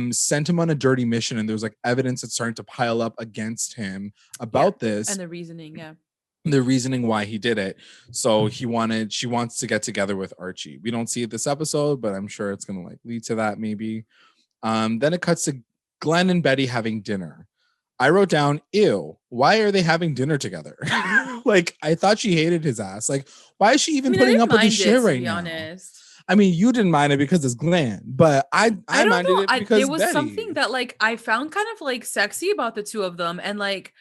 sent him on a dirty mission, and there's, like, evidence that's starting to pile up against him about this. And the reasoning why he did it. So she wants to get together with Archie. We don't see it this episode, but I'm sure it's going to, like, lead to that maybe. Then it cuts to Glenn and Betty having dinner. I wrote down, ew, why are they having dinner together? Like, I thought she hated his ass. Like, why is she even putting up with this shit right now? Honest. I mean, you didn't mind it because it's Glenn, but I minded it because there was Betty. Something that, like, I found kind of, like, sexy about the two of them, and, like,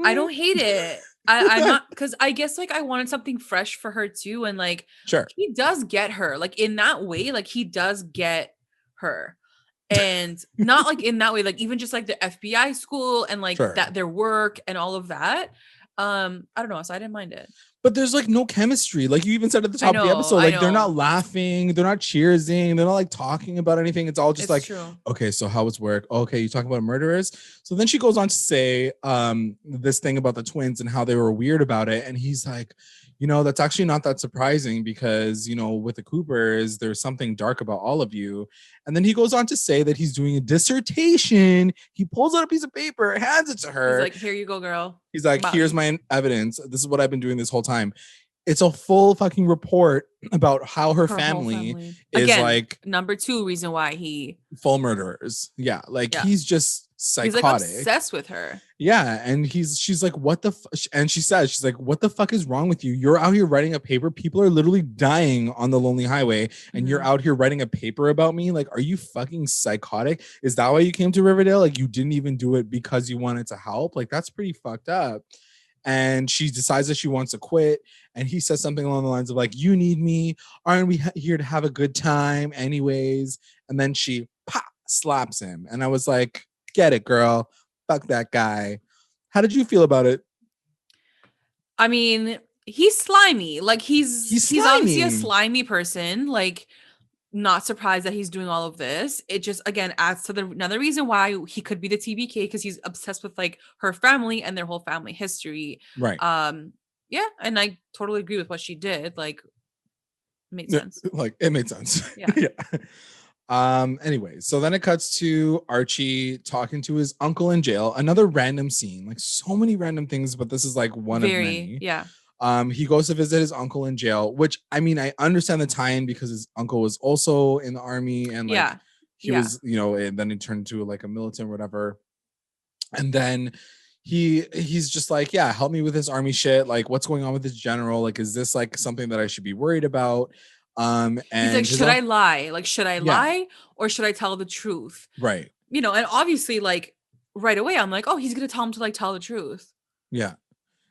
I don't hate it. I'm not, because I guess, like, I wanted something fresh for her too, and, like, sure, he does get her, like, in that way, like, he does get her. And not, like, in that way, like, even just, like, the FBI school and, like, that their work and all of that. I don't know, so I didn't mind it. But there's like no chemistry. Like you even said at the top of the episode, I like they're not know. laughing, they're not cheersing, they're not like talking about anything. It's all just It's like, true. okay, so how was work? Okay, you talking about murderers? So then she goes on to say this thing about the twins and how they were weird about it. And he's like, you know, that's actually not that surprising because, you know, with the Coopers, there's something dark about all of you. And then he goes on to say that he's doing a dissertation. He pulls out a piece of paper, hands it to her. He's like, here you go, girl. He's like, here's my evidence. This is what I've been doing this whole time. It's a full fucking report about how her family is again, like number 2 reason why he full murderers. Yeah, like he's just psychotic. He's like obsessed with her. Yeah, and she's like, what the and she says, she's like, what the fuck is wrong with you? You're out here writing a paper. People are literally dying on the lonely highway, and you're out here writing a paper about me. Like, are you fucking psychotic? Is that why you came to Riverdale? Like, you didn't even do it because you wanted to help? Like, that's pretty fucked up. And she decides that she wants to quit, and he says something along the lines of like, you need me, aren't we here to have a good time anyways? And then she slaps him, and I was like, get it, girl, fuck that guy. How did you feel about it? I mean, he's slimy. Like he's obviously a slimy person. Like, not surprised that he's doing all of this. It just again adds to another reason why he could be the TBK, because he's obsessed with like her family and their whole family history. Right. Yeah, and I totally agree with what she did. Like, made sense. Like, it made sense. Yeah. Yeah. Anyway, so then it cuts to Archie talking to his uncle in jail. Another random scene, like so many random things, but this is like one of many. Yeah. He goes to visit his uncle in jail, which I mean, I understand the tie-in because his uncle was also in the army, and like he was, you know, and then he turned into like a militant or whatever. And then he's just like, yeah, help me with this army shit. Like, what's going on with this general? Like, is this like something that I should be worried about? And he's like, should I lie? Like, should I lie or should I tell the truth? Right. You know, and obviously, like right away, I'm like, oh, he's gonna tell him to like tell the truth. Yeah.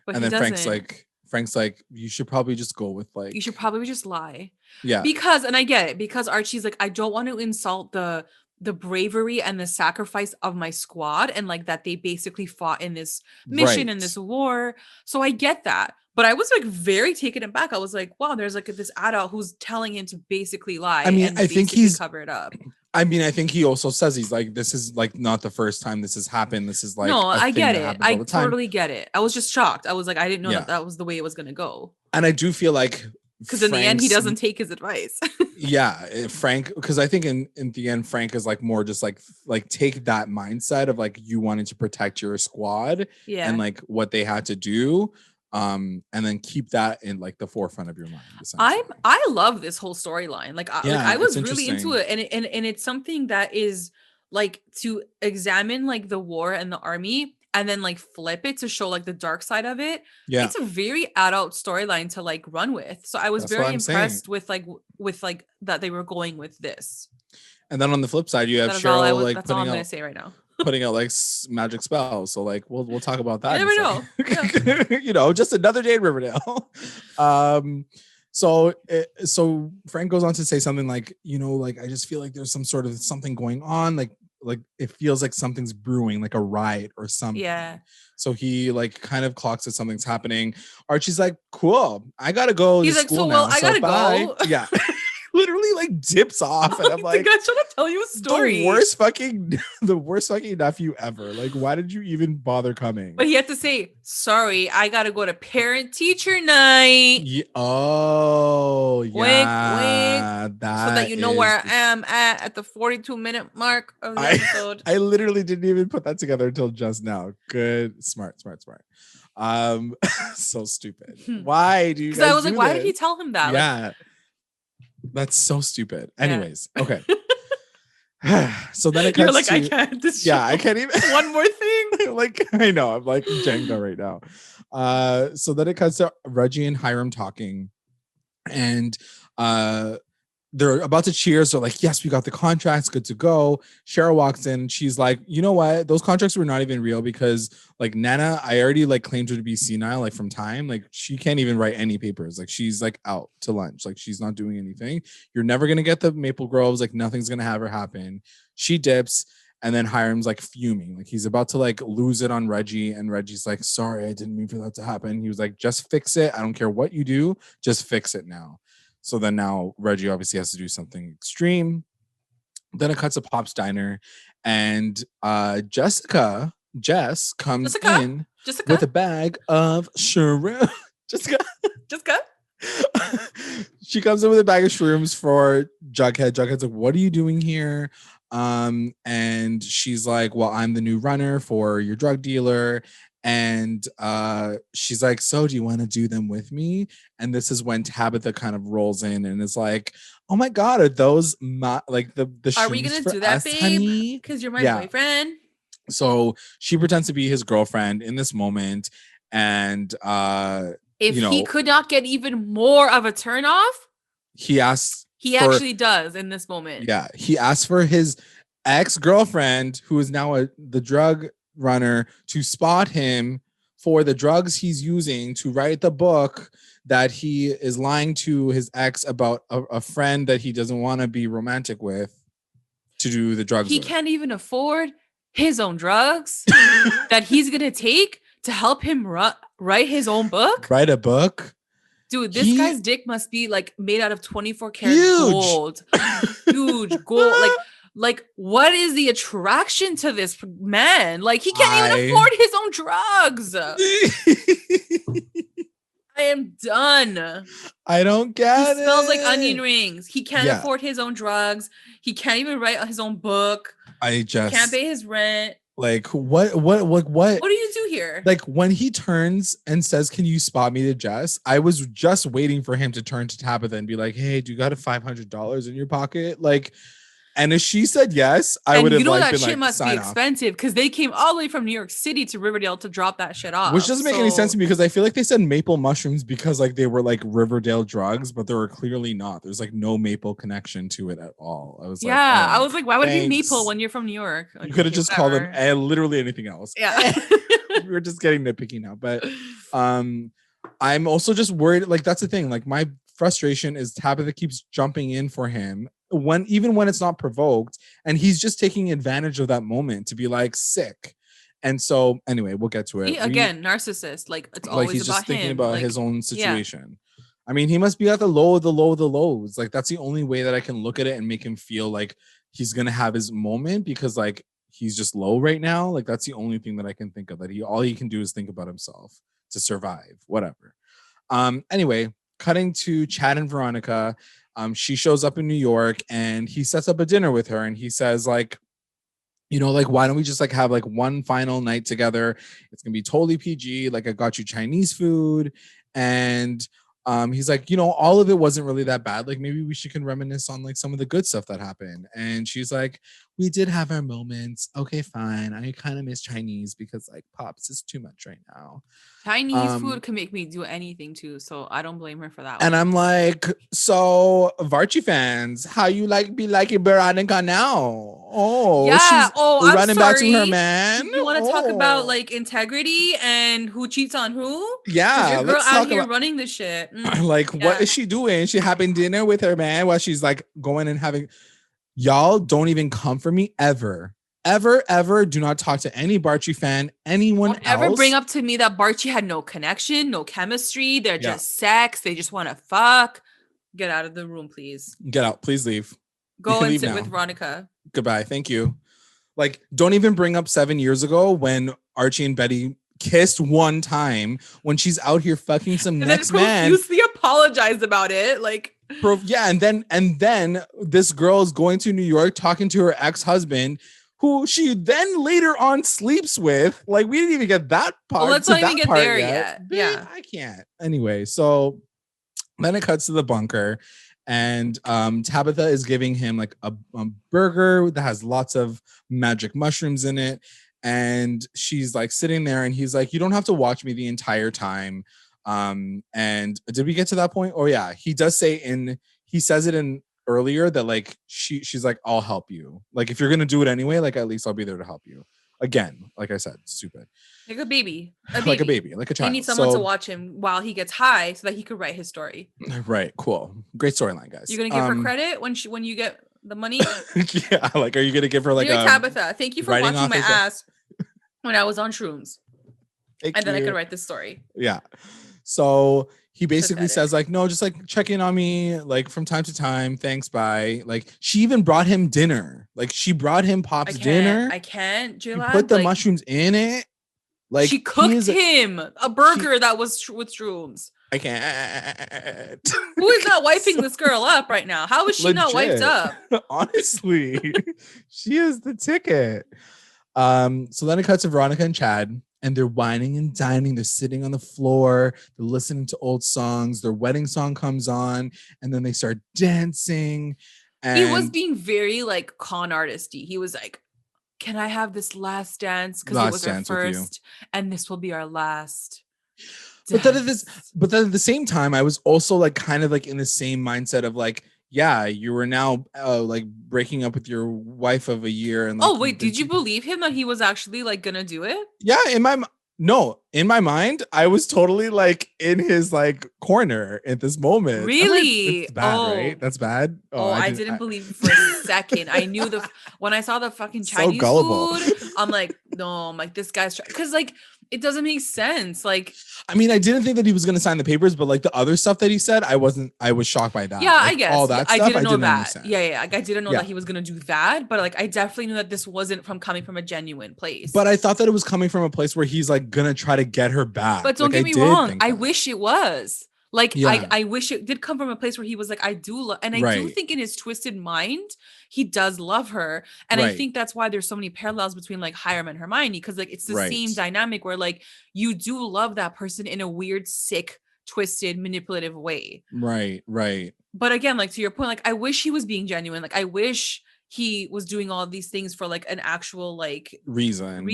But and then doesn't. Frank's like, you should probably just go with like, you should probably just lie. Yeah. Because, and I get it, because Archie's like, I don't want to insult the bravery and the sacrifice of my squad, and like that they basically fought in this mission in this war. So I get that. But I was like very taken aback. I was like, wow, there's like this adult who's telling him to basically lie. I mean, and I think he's cover it up. I mean, I think he also says he's like, this is like not the first time this has happened. This is like, no, I get it. I totally get it. I was just shocked. I was like, I didn't know that was the way it was going to go. And I do feel like, because in the end, he doesn't take his advice. Yeah, Frank, because I think in the end, Frank is like more just like take that mindset of like you wanted to protect your squad and like what they had to do. And then keep that in like the forefront of your mind. I love this whole storyline. Like, I was really into it, and it's something that is like to examine like the war and the army, and then like flip it to show like the dark side of it. Yeah, it's a very adult storyline to like run with. So I was very impressed with like that they were going with this. And then on the flip side, you have Cheryl that's all I'm gonna say right now. Putting out like magic spells, so like we'll talk about that. You never know. Yeah. You know, just another day in Riverdale. So Frank goes on to say something like, you know, like I just feel like there's some sort of something going on, like it feels like something's brewing, like a riot or something. Yeah. So he like kind of clocks that something's happening. Archie's like, cool, I gotta go. He's like, I gotta go. Yeah. Literally like dips off, and I'm like, I'm trying to tell you a story. The worst fucking nephew ever. Like, why did you even bother coming? But he had to say, sorry, I gotta go to parent teacher night. Yeah. Oh, wink, yeah. Wink. So that you know where I am at the 42-minute mark of the episode. I literally didn't even put that together until just now. Good, smart. So stupid. Why do you? Because I was like, why did he tell him that? Yeah. Like, that's so stupid. Anyways, okay. So then it cuts. You're like, to, I can't. I can't even. One more thing. Like, I know, I'm like Jenga right now. So then it cuts to Reggie and Hiram talking, and they're about to cheers. They're like, yes, we got the contracts, good to go. Cheryl walks in, and she's like, you know what? Those contracts were not even real because like Nana, I already like claimed her to be senile, like from time. Like she can't even write any papers. Like she's like out to lunch. Like she's not doing anything. You're never gonna get the Maple Groves. Like nothing's gonna have her happen. She dips. And then Hiram's like fuming, like he's about to like lose it on Reggie, and Reggie's like, sorry, I didn't mean for that to happen. He was like, just fix it. I don't care what you do, just fix it now. So then now Reggie obviously has to do something extreme. Then it cuts to Pop's diner, and Jess comes in with a bag of shrooms. Jessica. She comes in with a bag of shrooms for Jughead. Jughead's like, what are you doing here? And she's like, well, I'm the new runner for your drug dealer. And she's like, so do you want to do them with me? And this is when Tabitha kind of rolls in and is like, oh my God, are those like the are we gonna do that, babe? Because you're my boyfriend. So she pretends to be his girlfriend in this moment. And if he could not get even more of a turn off, he asks. He actually does in this moment. Yeah, he asks for his ex-girlfriend, who is now the drug runner, to spot him for the drugs he's using to write the book that he is lying to his ex about a friend that he doesn't want to be romantic with to do the drugs. He can't even afford his own drugs that he's gonna take to help him write his own book. Write a book. Dude, this guy's dick must be like made out of 24 karat gold. Huge gold. Like what is the attraction to this man? Like he can't even afford his own drugs. I am done. I don't get it. He smells like onion rings. He can't afford his own drugs. He can't even write his own book. He can't pay his rent. Like what do you do here? Like when he turns and says, can you spot me to Jess? I was just waiting for him to turn to Tabitha and be like, hey, do you got a $500 in your pocket? Like, and if she said yes, I would have like that shit must be expensive because they came all the way from New York City to Riverdale to drop that shit off. Which doesn't make any sense to me because I feel like they said maple mushrooms because like they were like Riverdale drugs, but they were clearly not. There's like no maple connection to it at all. I was like, I was like, why would it be maple when you're from New York? Like, you could have just called them literally anything else. Yeah. We were just getting nitpicky now, but I'm also just worried. Like that's the thing. Like my frustration is Tabitha keeps jumping in for him even when it's not provoked, and he's just taking advantage of that moment to be like sick. And so anyway, we'll get to it. Narcissist. Like it's always he's about just thinking him. about like, his own situation. I mean, he must be at the low of the low of the lows. Like that's the only way that I can look at it and make him feel like he's gonna have his moment because like he's just low right now. Like that's the only thing that I can think of, that all he can do is think about himself to survive, whatever. Anyway, cutting to Chad and Veronica. She shows up in New York and he sets up a dinner with her and he says like, you know, like, why don't we just like have like one final night together? It's gonna be totally PG. Like I got you Chinese food. And he's like, you know, all of it wasn't really that bad. Like maybe we can reminisce on like some of the good stuff that happened. And she's like, we did have our moments. Okay, fine. I kind of miss Chinese because like Pops is too much right now. Chinese food can make me do anything too, so I don't blame her for that. And I'm like, so VARCHIE fans, how you like be liking Veronica now? Oh, yeah. She's running back to her man. You want to talk about like integrity and who cheats on who? Yeah, your girl out here running this shit. Like, what is she doing? She having dinner with her man while she's like going and having. Y'all don't even come for me ever. Ever do not talk to any BARCHIE fan, anyone else. Ever bring up to me that BARCHIE had no connection, no chemistry. They're just sex. They just want to fuck. Get out of the room, please. Get out. Please leave. Go and sit with Veronica. Goodbye. Thank you. Like, don't even bring up 7 years ago when Archie and Betty kissed one time when she's out here fucking some next man. Profusely apologized about it. Like, yeah. And then this girl is going to New York talking to her ex-husband, who she then later on sleeps with. Like, we didn't even get that part. Well, let's not even get there yet. Yeah. I can't. Anyway, so then it cuts to the bunker and Tabitha is giving him like a burger that has lots of magic mushrooms in it. And she's like sitting there and he's like, you don't have to watch me the entire time. And did we get to that point? Oh yeah. He does say he says it in earlier that like she's like, I'll help you. Like if you're gonna do it anyway, like at least I'll be there to help you. Again, like I said, stupid. Like a baby. Like a baby, like a child. He needs someone to watch him while he gets high so that he could write his story. Right, cool. Great storyline, guys. You're gonna give her credit when you get the money. Yeah, like, are you gonna give her like Dear a Tabitha, thank you for writing watching my office? ass when I was on shrooms, Thank and then I you. could write this story. Yeah. So he basically Pathetic. says like, no, just like check in on me like from time to time. Thanks, bye. Like she even brought him dinner. Like she brought him Pop's dinner. I can't, She J-Lad. put the Like, mushrooms in it. Like she cooked him a burger that was with shrooms. I can't. Who is not wiping this girl up right now? How is she not wiped up? Honestly, she is the ticket. So then it cuts to Veronica and Chad, and they're whining and dining. They're sitting on the floor. They're listening to old songs. Their wedding song comes on, and then they start dancing. And He was being very like con artisty. He was like, "Can I have this last dance? Because it was our first, and this will be our last." But then at the same time, I was also like kind of like in the same mindset of like, yeah, you were now like breaking up with your wife of a year. And like, oh wait, did you believe him that he was actually like gonna do it? Yeah, in my mind, I was totally like in his like corner at this moment. Really? It's bad, right? That's bad. I didn't believe for a second. I knew when I saw the fucking Chinese food, I'm like, no, I'm like, this guy's because like it doesn't make sense. Like, I mean, I didn't think that he was going to sign the papers, but like the other stuff that he said, I was shocked by that. Yeah, like, I guess all that stuff, I didn't know that. Understand. Yeah. Like, I didn't know that he was going to do that, but like I definitely knew that this wasn't coming from a genuine place. But I thought that it was coming from a place where he's like going to try to get her back. But don't get me wrong. I wish it was. Like, I wish it did come from a place where he was like, I do love, and I do think in his twisted mind, he does love her. And I think that's why there's so many parallels between like Hiram and Hermione. Cause like, it's the same dynamic where like, you do love that person in a weird, sick, twisted, manipulative way. Right. But again, like to your point, like, I wish he was being genuine. Like, I wish he was doing all of these things for like an actual like reason,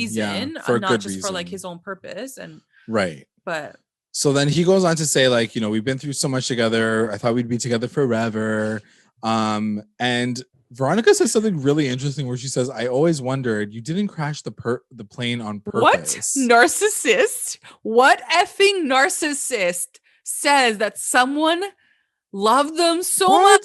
for not just reason. for like his own purpose. And but so then he goes on to say, like, you know, we've been through so much together. I thought we'd be together forever. And Veronica says something really interesting where she says, I always wondered, you didn't crash the plane on purpose. What narcissist? What effing narcissist says that someone loved them so much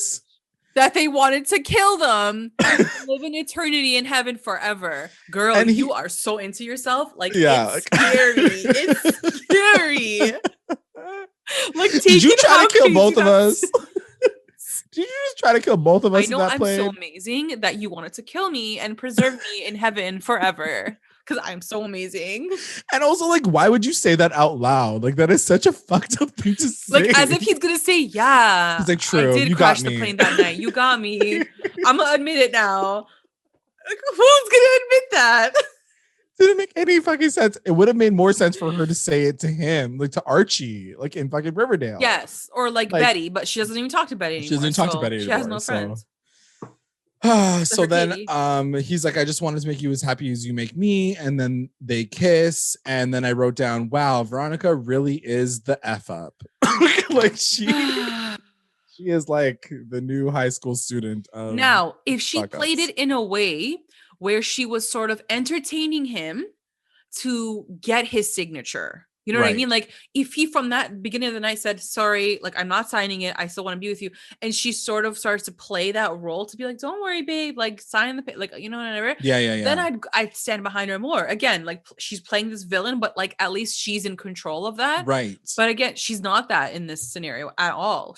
that they wanted to kill them and live in eternity in heaven forever? Girl, and you are so into yourself. Like, it's scary. It's scary. Like, did you try to kill both of us? Did you just try to kill both of us? I know I'm so amazing that you wanted to kill me and preserve me in heaven forever. Because I'm so amazing. And also, like, why would you say that out loud? Like, that is such a fucked up thing to say. Like, as if he's gonna say, yeah. He's like, true. I did crash the plane that night. You got me. I'm gonna admit it now. Like, who's gonna admit that? Didn't make any fucking sense. It would have made more sense for her to say it to him, like to Archie, like in fucking Riverdale. Yes, or like Betty, but she doesn't even talk to Betty anymore. She doesn't talk to Betty anymore. She has no friends. So then he's like, I just wanted to make you as happy as you make me. And then they kiss. And then I wrote down, wow, Veronica really is the F up. Like she is like the new high school student. Now, if she played it in a way where she was sort of entertaining him to get his signature. You know what I mean? Like, if he from that beginning of the night said, sorry, like, I'm not signing it, I still want to be with you. And she sort of starts to play that role to be like, don't worry, babe, like, sign the, like, you know, whatever. Yeah. Then I'd stand behind her more. Again, like, she's playing this villain, but like, at least she's in control of that. Right. But again, she's not that in this scenario at all.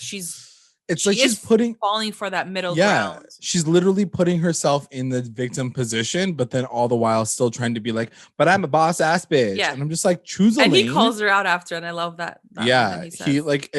It's like she's falling for that middle ground. She's literally putting herself in the victim position, but then all the while still trying to be like, but I'm a boss ass bitch. Yeah. And I'm just like, choose a lane. And he calls her out after, and I love that. He like,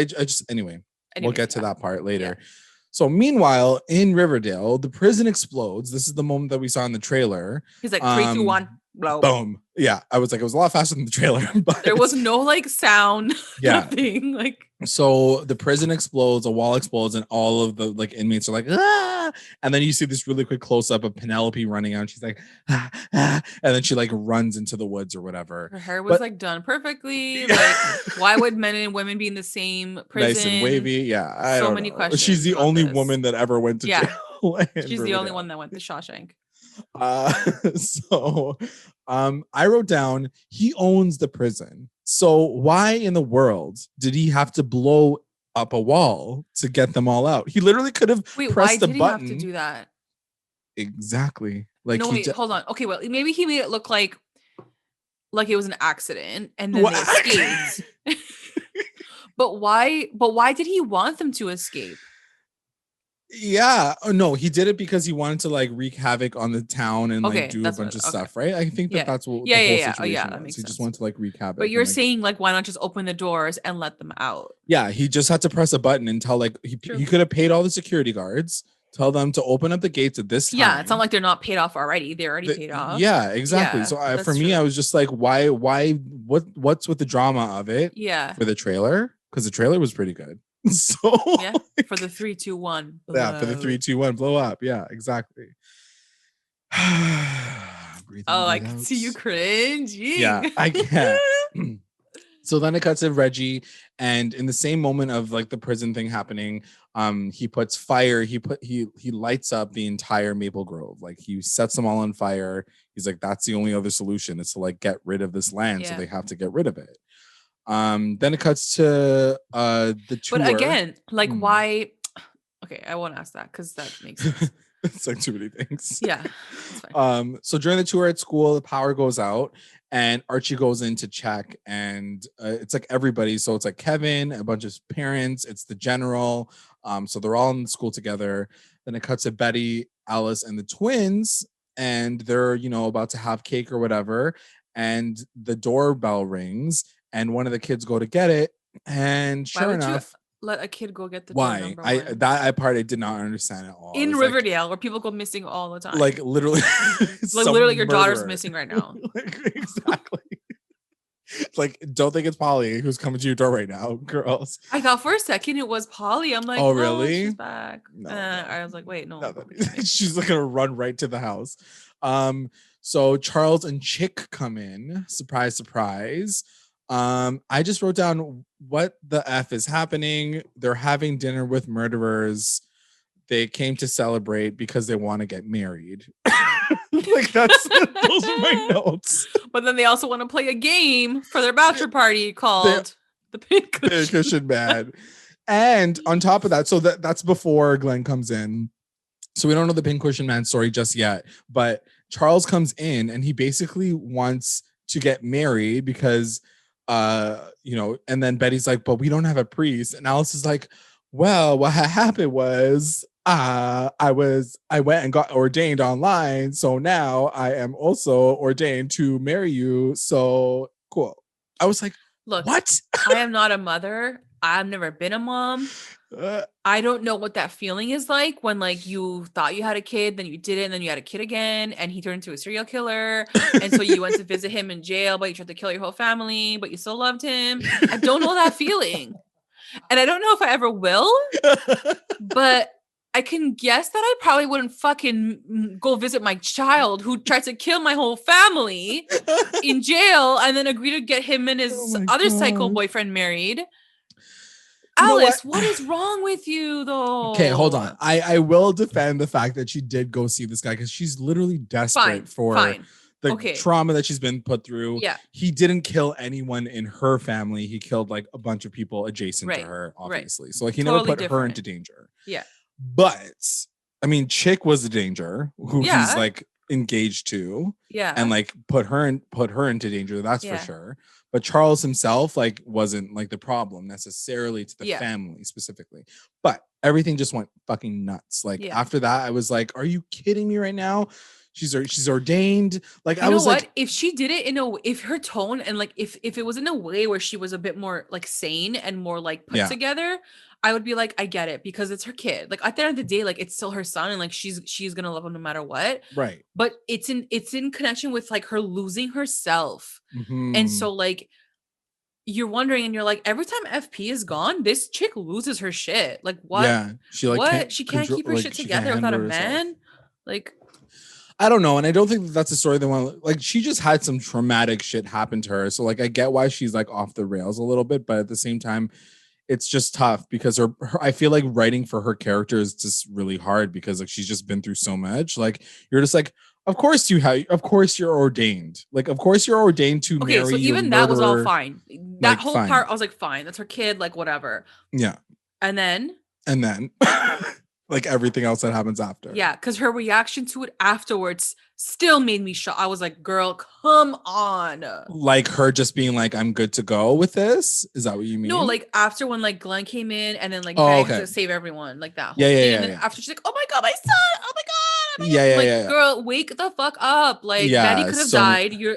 anyway, we'll get to that part later. Yeah. So meanwhile, in Riverdale, the prison explodes. This is the moment that we saw in the trailer. He's like, 3, 2, 1. Blow. Boom. Yeah. I was like, it was a lot faster than the trailer, but there was no like sound. Yeah. Nothing. Like, so the prison explodes, a wall explodes, and all of the like inmates are like, ah! And then you see this really quick close-up of Penelope running out, and she's like, ah, ah, and then she like runs into the woods or whatever. Her hair was like done perfectly. Like, why would men and women be in the same prison? Nice and wavy. Yeah. I so don't many know. questions. She's the only woman that ever went to jail. She's the only one that went to Shawshank. I wrote down, he owns the prison. So why in the world did he have to blow up a wall to get them all out? He literally could have pressed the button. Why did he have to do that? Exactly. Like No, wait, hold on. Okay, well, maybe he made it look like it was an accident and then they escaped. But why did he want them to escape? Yeah. Oh, no, he did it because he wanted to like wreak havoc on the town and like Okay, do a that's bunch of okay. stuff, right? I think Yeah. that's what Yeah, the whole yeah. Oh, situation yeah, that was. makes He just sense. wanted to like wreak havoc. But you're and, like, saying like why not just open the doors and let them out? yeah, he just had to press a button and tell like he True. could have paid all the security guards, tell them to open up the gates at this time. Yeah, it's not like they're not paid off already. They're already paid off. Yeah, exactly. Yeah, So that's for me, true. I was just like, what's with the drama of it? Yeah. For the trailer, because the trailer was pretty good. So Yeah, for the 3, 2, 1. yeah, for the 3, 2, 1, blow up. Yeah, exactly. Breathe in, Oh, I breathe can out. see you cringing. Yeah, I can't. So then it cuts to Reggie, and in the same moment of like the prison thing happening, he puts fire. He lights up the entire Maple Grove. Like he sets them all on fire. He's like, that's the only other solution is to like get rid of this land. So Yeah. they have to get rid of it. Then it cuts to the tour. But again, like why? Okay, I won't ask that because that makes sense. It's like too many things. Yeah, that's fine. So during the tour at school, the power goes out and Archie goes in to check, and it's like everybody. So it's like Kevin, a bunch of parents, it's the general. So they're all in school together. Then it cuts to Betty, Alice, and the twins, and they're, you know, about to have cake or whatever. And the doorbell rings, and one of the kids go to get it. And Why sure would enough, you let a kid go get the why? door number I one? that part I did not understand at all. In I was like, Riverdale, where people go missing all the time. like literally, like some literally, your daughter's murderer. missing right now. Like, exactly. Like, don't think it's Polly who's coming to your door right now, girls. I thought for a second it was Polly. I'm like, Oh, no, really? she's back. No, I was like, wait, no. She's gonna run right to the house. So Charles and Chick come in. Surprise, surprise. I just wrote down what the F is happening. They're having dinner with murderers. They came to celebrate because they want to get married. Like those are my notes. But then they also want to play a game for their bachelor party called the Pincushion Man. And on top of that, so that's before Glenn comes in. So we don't know the Pincushion Man story just yet, but Charles comes in and he basically wants to get married because you know, and then Betty's like, but we don't have a priest. And Alice is like, well, what happened was I went and got ordained online. So now I am also ordained to marry you. So cool. I was like, look, what? I am not a mother. I've never been a mom. I don't know what that feeling is like when like you thought you had a kid, then you didn't, and then you had a kid again, and he turned into a serial killer. And so you went to visit him in jail, but you tried to kill your whole family, but you still loved him. I don't know that feeling. And I don't know if I ever will, but I can guess that I probably wouldn't fucking go visit my child who tried to kill my whole family in jail and then agree to get him and his other psycho boyfriend married. Alice, what is wrong with you though? Okay, hold on. I will defend the fact that she did go see this guy because she's literally desperate for the trauma that she's been put through. Yeah. He didn't kill anyone in her family. He killed like a bunch of people adjacent to her, obviously. So like he never put her into danger. Yeah. But I mean, Chick was the danger who he's like engaged to. Yeah. And like put her into danger, that's for sure. But Charles himself like wasn't like the problem necessarily to the family specifically. But everything just went fucking nuts. Like after that, I was like, are you kidding me right now? She's ordained. Like you I was know what? like, if she did it if her tone and like if it was in a way where she was a bit more like sane and more like put together, I would be like, I get it because it's her kid. Like at the end of the day, like it's still her son and like she's gonna love him no matter what. Right. But it's in connection with like her losing herself. Mm-hmm. And so like you're wondering and you're like, every time FP is gone, this chick loses her shit. Like what? Yeah. She can't keep her shit together without a man. Like I don't know. And I don't think that's a story they want. Like she just had some traumatic shit happen to her. So like I get why she's like off the rails a little bit, but at the same time, it's just tough because her I feel like writing for her character is just really hard because like she's just been through so much. Like you're just like, of course you're ordained. Like of course you're ordained to marry. So even that was all fine. That like, whole part, I was like, fine, that's her kid, like whatever. Yeah. And then like everything else that happens after. Yeah, because her reaction to it afterwards still made me shocked. I was like, girl, come on. Like her just being like, I'm good to go with this. Is that what you mean? No, like after when like Glenn came in and then like Oh, begged okay. to save everyone, like that whole Yeah, yeah, thing. yeah, And then yeah. after she's like, oh my god, my son, oh my god, oh my Yeah, god. yeah, Like, yeah. girl, wake the fuck up. Like Yeah, Betty could have so- died. Your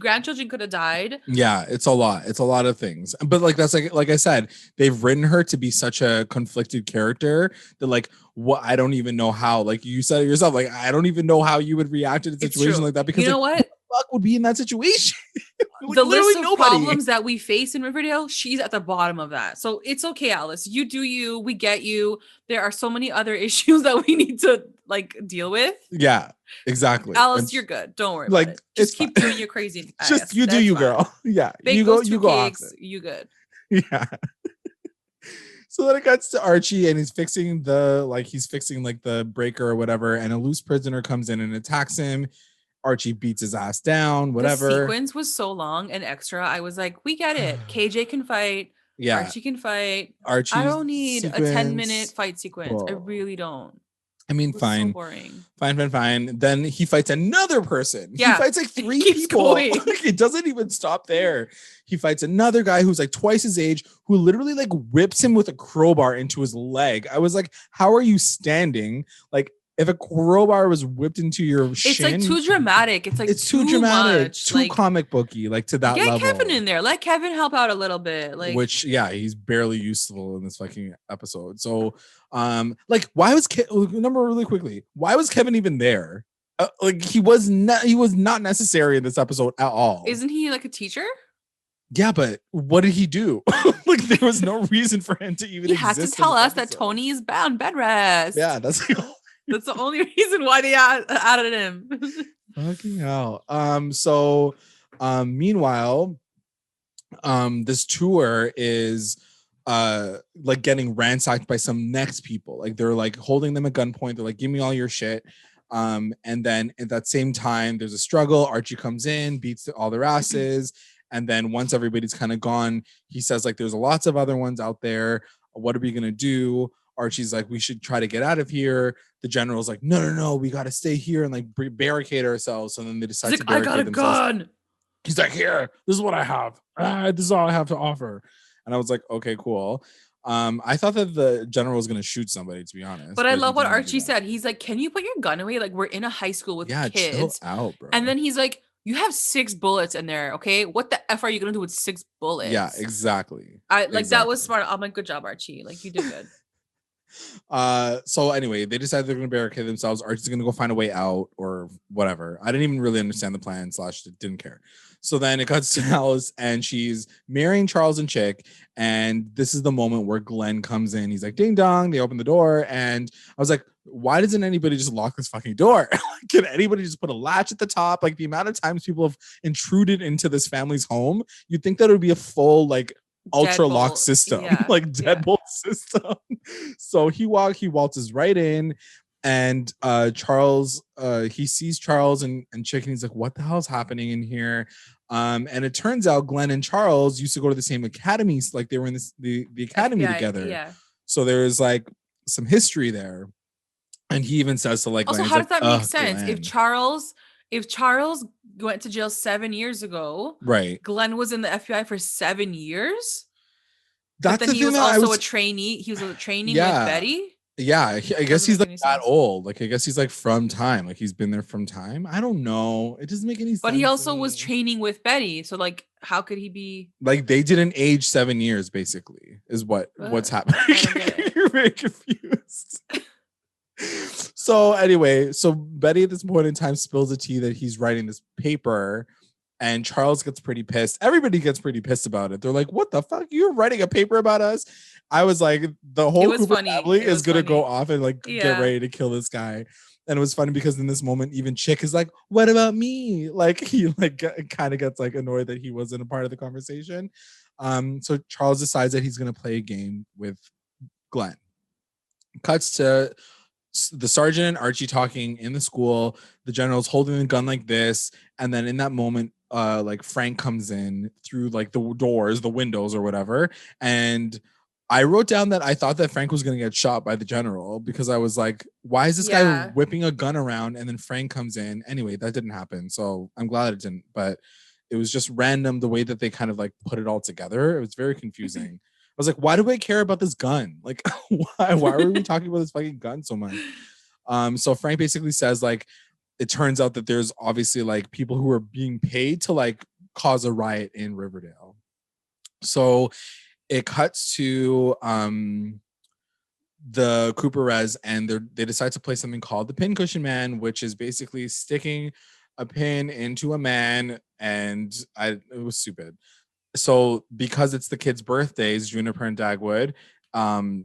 grandchildren could have died. Yeah, it's a lot. It's a lot of things. But like that's like I said, they've written her to be such a conflicted character that like what I don't even know how. Like you said it yourself, like I don't even know how you would react in a It's situation true. like that because You know like, what? who the fuck would be in that situation? Like, The literally list of problems that we face in Riverdale, she's at the bottom of that. So it's okay, Alice. You do you. We get you. There are so many other issues that we need to like deal with. Yeah, exactly. Alice, And you're good. Don't worry like, about it. Just it's keep fine. doing your crazy. just you do you, girl. Yeah, Bake you go. those two You go off cakes. it. You good. Yeah. So then it cuts to Archie and he's fixing the breaker or whatever, and a loose prisoner comes in and attacks him. Archie beats his ass down, whatever. The sequence was so long and extra. I was like, we get it. KJ can fight. Yeah. Archie can fight. Archie's I don't need a 10-minute sequence. fight sequence. I Whoa. really don't. I mean, It was fine. So boring. Fine. Then he fights another person. Yeah. He fights like It 3 keeps people. going. Like, it doesn't even stop there. He fights another guy who's like twice his age, who literally like whips him with a crowbar into his leg. I was like, how are you standing? Like, if a crowbar was whipped into your shin, It's like too dramatic. It's like it's too dramatic, much. too like, comic booky, like to that get level. Kevin in there. Let Kevin help out a little bit. Like, Which, yeah, he's barely useful in this fucking episode. So, like, why was number really quickly? Why was Kevin even there? Like, he was not necessary in this episode at all. isn't he like a teacher? Yeah, but what did he do? Like, there was no reason for him to even. He had to exist tell in this us that episode. Tony is bound bed rest. Yeah, that's That's the only reason why they added him. fucking hell. So, meanwhile, this tour is like getting ransacked by some next people. Like they're like holding them at gunpoint. They're like, give me all your shit. And then at that same time, there's a struggle. Archie comes in, beats all their asses. And then once everybody's kind of gone, he says, like, there's lots of other ones out there. What are we gonna do? Archie's like, we should try to get out of here. The general's like, no, we got to stay here and like barricade ourselves. So then they decide He's to like, I barricate got a themselves. gun. He's like, here, this is what I have. This is all I have to offer. And I was like, okay, cool. I thought that the general was going to shoot somebody, to be honest. But I love he what didn't do Archie that. said. He's like, can you put your gun away? Like, we're in a high school with Yeah, kids. chill out, bro. And then he's like, you have 6 bullets in there, okay? What the F are you going to do with 6 bullets? Yeah, exactly. That was smart. I'm like, good job, Archie. Like, you did good. So anyway, they decide they're going to barricade themselves. Archie's going to go find a way out or whatever. I didn't even really understand the plan / didn't care. So then it cuts to Alice and she's marrying Charles and Chick. And this is the moment where Glenn comes in. He's like, ding dong. They open the door. And I was like, why doesn't anybody just lock this fucking door? Can anybody just put a latch at the top? Like the amount of times people have intruded into this family's home, you'd think that it would be a full like ultra lock Deadbolt. system, Yeah, like yeah. deadbolt system. So he waltzes right in, and Charles, he sees Charles and Chick, and he's like, what the hell's happening in here? And it turns out Glenn and Charles used to go to the same academies, like they were in the academy FBI, together. Yeah. So there's like some history there. And he even says to like, Also, Glenn, how he's does that like, make sense? Glenn. If Charles went to jail 7 years ago, Right. Glenn was in the FBI for 7 years. That's But then the he thing was that also a trainee. He was a trainee Yeah. with Betty. Yeah, I guess Doesn't he's make like any that sense. old. Like I guess he's like from time. Like he's been there from time. I don't know. It doesn't make any sense. But he to also was me. training with Betty. So like, how could he be? Like they didn't age 7 years, basically, is what's happening. I don't get it. You're very confused. So anyway, so Betty at this point in time spills the tea that he's writing this paper, and Charles gets pretty pissed. Everybody gets pretty pissed about it. They're like, "What the fuck? You're writing a paper about us?" I was like, the whole was Cooper funny. family It is was gonna go funny. off and like get Yeah. ready to kill this guy. And it was funny because in this moment, even Chick is like, "What about me?" Like he like kind of gets like annoyed that he wasn't a part of the conversation. So Charles decides that he's gonna play a game with Glenn. Cuts to the sergeant and Archie talking in the school. The general's holding the gun like this, and then in that moment, like Frank comes in through like the doors, the windows, or whatever, and I wrote down that I thought that Frank was going to get shot by the general because I was like, why is this guy whipping a gun around? And then Frank comes in. Anyway, that didn't happen. So I'm glad it didn't. But it was just random the way that they kind of like put it all together. It was very confusing. I was like, why do I care about this gun? Like, why are we talking about this fucking gun so much? So Frank basically says like, it turns out that there's obviously like people who are being paid to like cause a riot in Riverdale. So it cuts to the Cooper Res, and they decide to play something called the Pincushion Man, which is basically sticking a pin into a man, and it was stupid. So because it's the kid's birthdays, Juniper and Dagwood,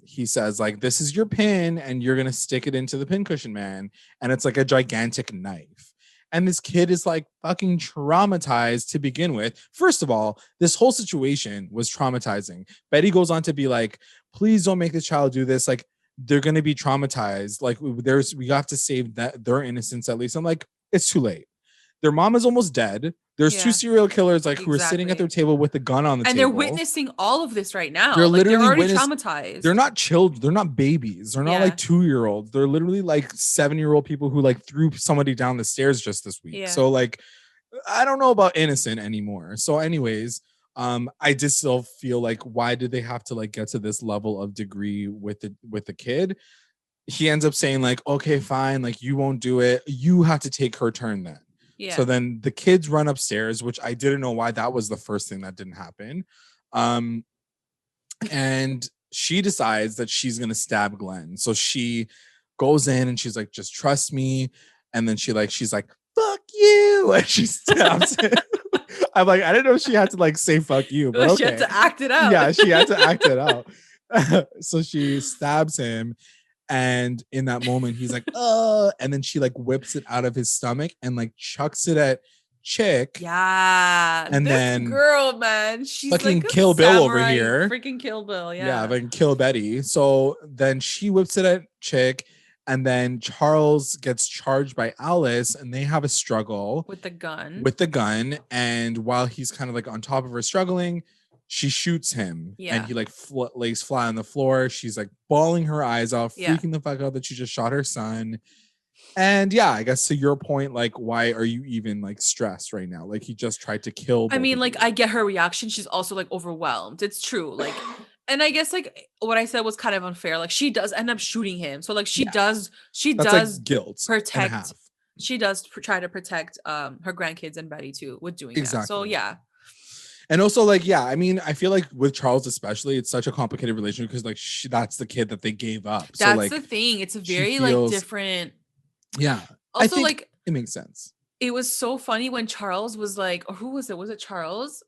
he says like, this is your pin and you're gonna stick it into the Pincushion Man, and it's like a gigantic knife. And this kid is like fucking traumatized to begin with. First of all, this whole situation was traumatizing. Betty goes on to be like, please don't make this child do this. Like, they're going to be traumatized. Like, we have to save their innocence at least. I'm like, it's too late. Their mom is almost dead. There's two serial killers like who are sitting at their table with a gun on the table. And they're witnessing all of this right now. They're like, literally already traumatized. They're not children. They're not babies. They're not like 2-year-olds. They're literally like 7-year-old people who like threw somebody down the stairs just this week. So like, I don't know about innocent anymore. So anyways, I did still feel like, why did they have to like get to this level of degree with the kid? He ends up saying like, okay, fine. Like, you won't do it. You have to take her turn then. Yeah. So then the kids run upstairs, which I didn't know why that was the first thing that didn't happen. And she decides that she's going to stab Glenn. So she goes in and she's like, just trust me. And then she's like, fuck you. And she stabs him. I'm like, I didn't know she had to like say fuck you. But okay. She had to act it out. Yeah, she had to act it out. So she stabs him. And in that moment, he's like, and then she like whips it out of his stomach and like chucks it at Chick. Yeah. And then girl, man, she's fucking like Kill Bill over here. Freaking Kill Bill. Yeah. Yeah, fucking Kill Betty. So then she whips it at Chick. And then Charles gets charged by Alice and they have a struggle with the gun. And while he's kind of like on top of her struggling, she shoots him and he like lays flat on the floor. She's like bawling her eyes out, freaking the fuck out that she just shot her son. And yeah, I guess to your point, like, why are you even like stressed right now? Like, he just tried to kill. I mean, like, I get her reaction. She's also like overwhelmed. It's true. Like, and I guess like what I said was kind of unfair. Like, she does end up shooting him. So like That's like guilt protect. She does try to protect her grandkids and Betty too with doing that. So yeah. And also, like, yeah, I mean, I feel like with Charles especially, it's such a complicated relationship because, like, that's the kid that they gave up. That's so, like, the thing. It's a very, like, different... Yeah. Also, I think like... it makes sense. It was so funny when Charles was like... Or who was it? Was it Charles?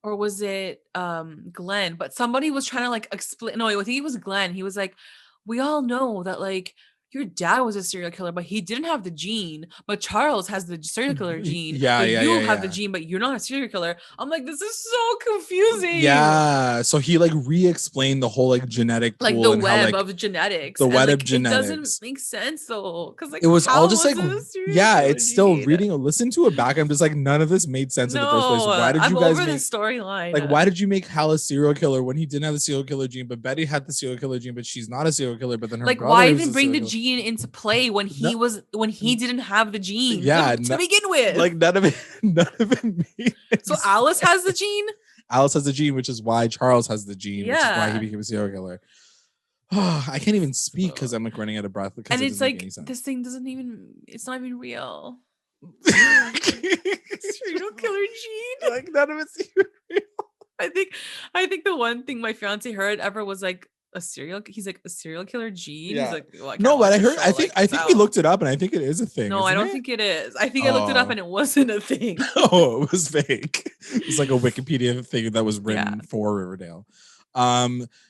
Or was it Glenn? But somebody was trying to, like, explain... No, I think it was Glenn. He was like, we all know that, like... Your dad was a serial killer, but he didn't have the gene. But Charles has the serial killer gene. You have the gene, but you're not a serial killer. I'm like, this is so confusing. Yeah. So he like re-explained the whole like genetic pool, like the web of genetics. The web of genetics. It doesn't make sense though, because like it was all just like it's still gene? Reading. Listen to it back. I'm just like, none of this made sense in the first place. Why did you guys make the storyline? Like, why did you make Hal a serial killer when he didn't have the serial killer gene, but Betty had the serial killer gene, but she's not a serial killer. But then her brother why even bring the gene into play when he didn't have the gene to begin with? Like none of it made so Alice has the gene. Alice has the gene, which is why Charles has the gene, which is why he became a serial killer. I can't even speak because I'm like running out of breath. And it's like this thing it's not even real. Serial killer gene. Like none of it's even real. I think the one thing my fiance heard ever was like a serial killer gene. Yeah. He's like, well, no, but I heard I think we looked it up and I think it is a thing. No, I don't think it is. I think I looked it up and it wasn't a thing. Oh, it was fake. It's like a Wikipedia thing that was written for Riverdale.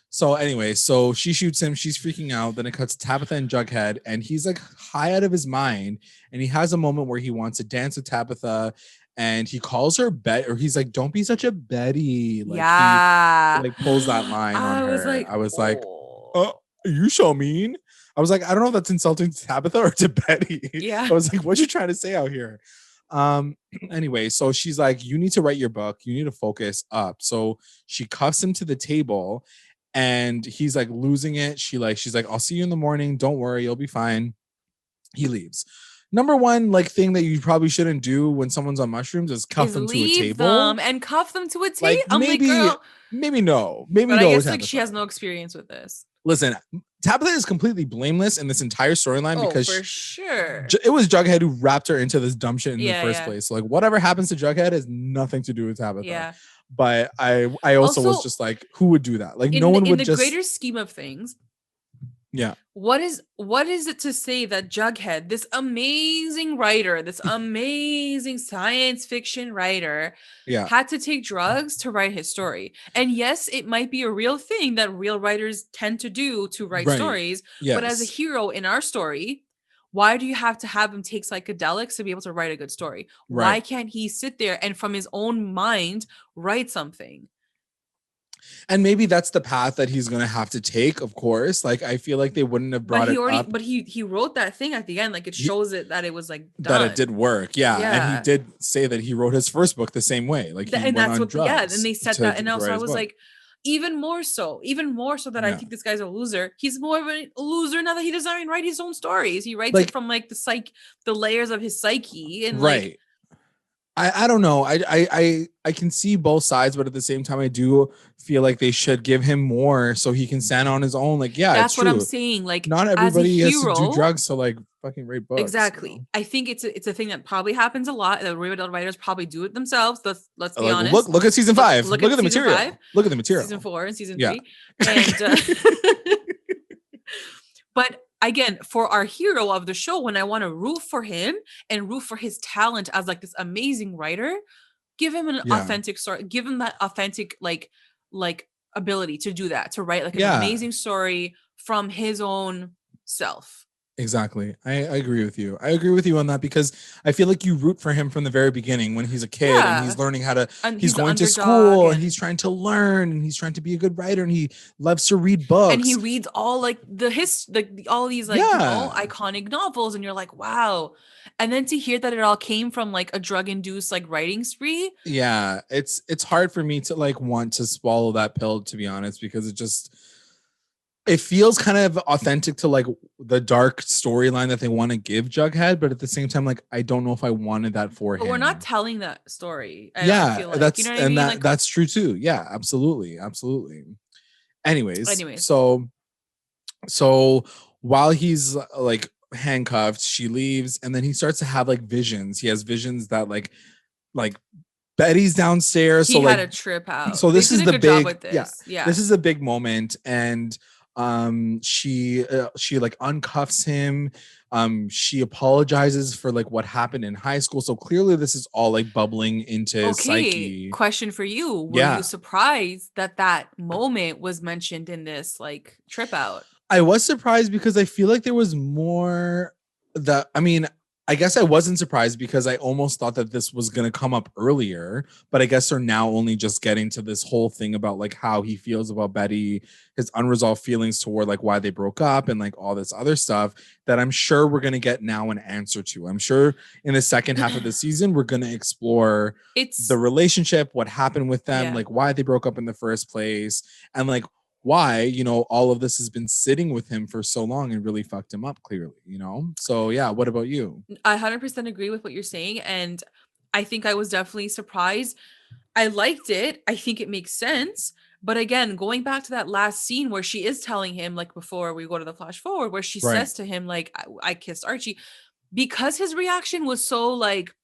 So anyway, so she shoots him, she's freaking out. Then it cuts Tabitha and Jughead, and he's like high out of his mind, and he has a moment where he wants to dance with Tabitha. And he calls her or he's like, don't be such a Betty. Like, he like pulls that line on her. I was like, oh, you so mean. I was like, I don't know if that's insulting to Tabitha or to Betty. Yeah. I was like, what you trying to say out here? Anyway, so she's like, you need to write your book. You need to focus up. So she cuffs him to the table. and he's like losing it. She's like, I'll see you in the morning. Don't worry, you'll be fine. He leaves. Number one, like, thing that you probably shouldn't do when someone's on mushrooms is cuff them to a table. Them and cuff them to a table. Like, I'm like, girl. maybe no. Maybe but no. I guess like she has no experience with this. Listen, Tabitha is completely blameless in this entire storyline because for sure it was Jughead who wrapped her into this dumb shit in the first place. So, like, whatever happens to Jughead has nothing to do with Tabitha. Yeah. But I also was just like, who would do that? Like, no one would just. In the greater scheme of things. Yeah. What is it to say that Jughead, this amazing writer, this amazing science fiction writer, had to take drugs to write his story? And yes, it might be a real thing that real writers tend to do to write stories. Yes. But as a hero in our story, why do you have to have him take psychedelics to be able to write a good story? Right. Why can't he sit there and from his own mind write something? And maybe that's the path that he's gonna have to take, of course. Like, I feel like they wouldn't have brought up. But he wrote that thing at the end. Like, it shows that it was like done. That it did work. Yeah. And he did say that he wrote his first book the same way. Like, he went on drugs. Yeah, and they said that. And also I was like, even more so that I think this guy's a loser. He's more of a loser now that he doesn't even write his own stories. He writes it from like the layers of his psyche and like. I don't know. I can see both sides, but at the same time, I do feel like they should give him more so he can stand on his own. Like, that's what I'm saying. Like, not everybody has to do drugs to like fucking write books. Exactly. You know? I think it's a thing that probably happens a lot. The Riverdale writers probably do it themselves. Let's be honest. Look at season 5. Look at the material. 5, look at the material. Season 4 and season 3. And but again, for our hero of the show, when I want to root for him and root for his talent as like this amazing writer, give him an authentic story. Give him that authentic like ability to do that, to write like an amazing story from his own self. Exactly. I agree with you. I agree with you on that because I feel like you root for him from the very beginning when he's a kid and he's learning how to, he's going to school and he's trying to learn and he's trying to be a good writer and he loves to read books. And he reads all like all these like iconic novels and you're like, wow. And then to hear that it all came from like a drug-induced like writing spree. Yeah. It's hard for me to like want to swallow that pill, to be honest, because it feels kind of authentic to like the dark storyline that they want to give Jughead, but at the same time, like, I don't know if I wanted that for him. But we're not telling that story. I feel like. That's you know what I mean? Like, that's true too. Yeah, absolutely. Anyways, so while he's like handcuffed, she leaves, and then he starts to have like visions. He has visions that like Betty's downstairs. He had a trip out. So this is the big, this is a big moment, and she like uncuffs him. She apologizes for like what happened in high school. So clearly this is all like bubbling into his psyche. Question for you. Were you surprised that moment was mentioned in this like trip out? I was surprised because I feel like there was more I guess I wasn't surprised because I almost thought that this was going to come up earlier, but I guess they're now only just getting to this whole thing about like how he feels about Betty, his unresolved feelings toward like why they broke up and like all this other stuff that I'm sure we're going to get now an answer to. I'm sure in the second half of the season, we're going to explore the relationship, what happened with them, like why they broke up in the first place, and like why, all of this has been sitting with him for so long and really fucked him up clearly, So yeah, what about you? I 100% agree with what you're saying. And I think I was definitely surprised. I liked it. I think it makes sense. But again, going back to that last scene where she is telling him, like before we go to the flash forward, where she says to him, like, I kissed Archie, because his reaction was so like,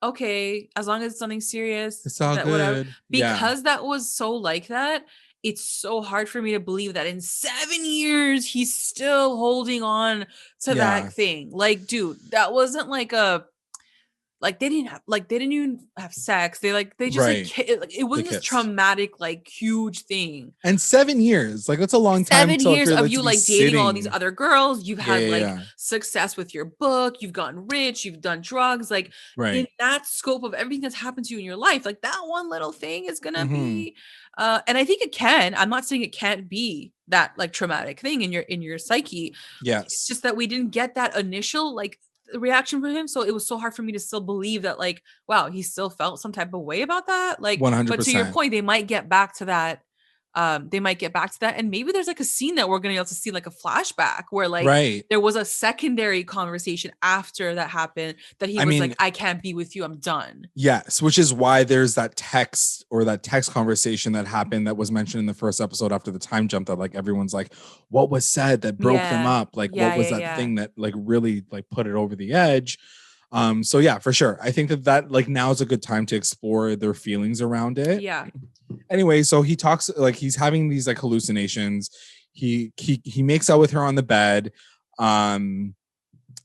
okay, as long as it's something serious, it's all good. Whatever. Because that was so like that. It's so hard for me to believe that in 7 years, he's still holding on to that thing. Like, dude, that wasn't like they didn't even have sex. They just it wasn't this traumatic, like huge thing. And 7 years, like that's a long time. 7 years of you like dating all these other girls. You've had success with your book. You've gotten rich. You've done drugs. Like in that scope of everything that's happened to you in your life, like that one little thing is gonna be. And I think it can. I'm not saying it can't be that like traumatic thing in your psyche. Yes, it's just that we didn't get that initial like reaction from him, so it was so hard for me to still believe that like, wow, he still felt some type of way about that, like 100%. But to your point, they might get back to that they might get back to that, and maybe there's like a scene that we're gonna be able to see, like a flashback where like Right. there was a secondary conversation after that happened that he was like, I can't be with you, I'm done. Yes, which is why there's that text conversation that happened that was mentioned in the first episode after the time jump, that like everyone's like, what was said that broke them up? Like what was that thing that like really like put it over the edge? So yeah, for sure. I think that like now is a good time to explore their feelings around it. Yeah. Anyway, so he talks, like he's having these like hallucinations. He makes out with her on the bed.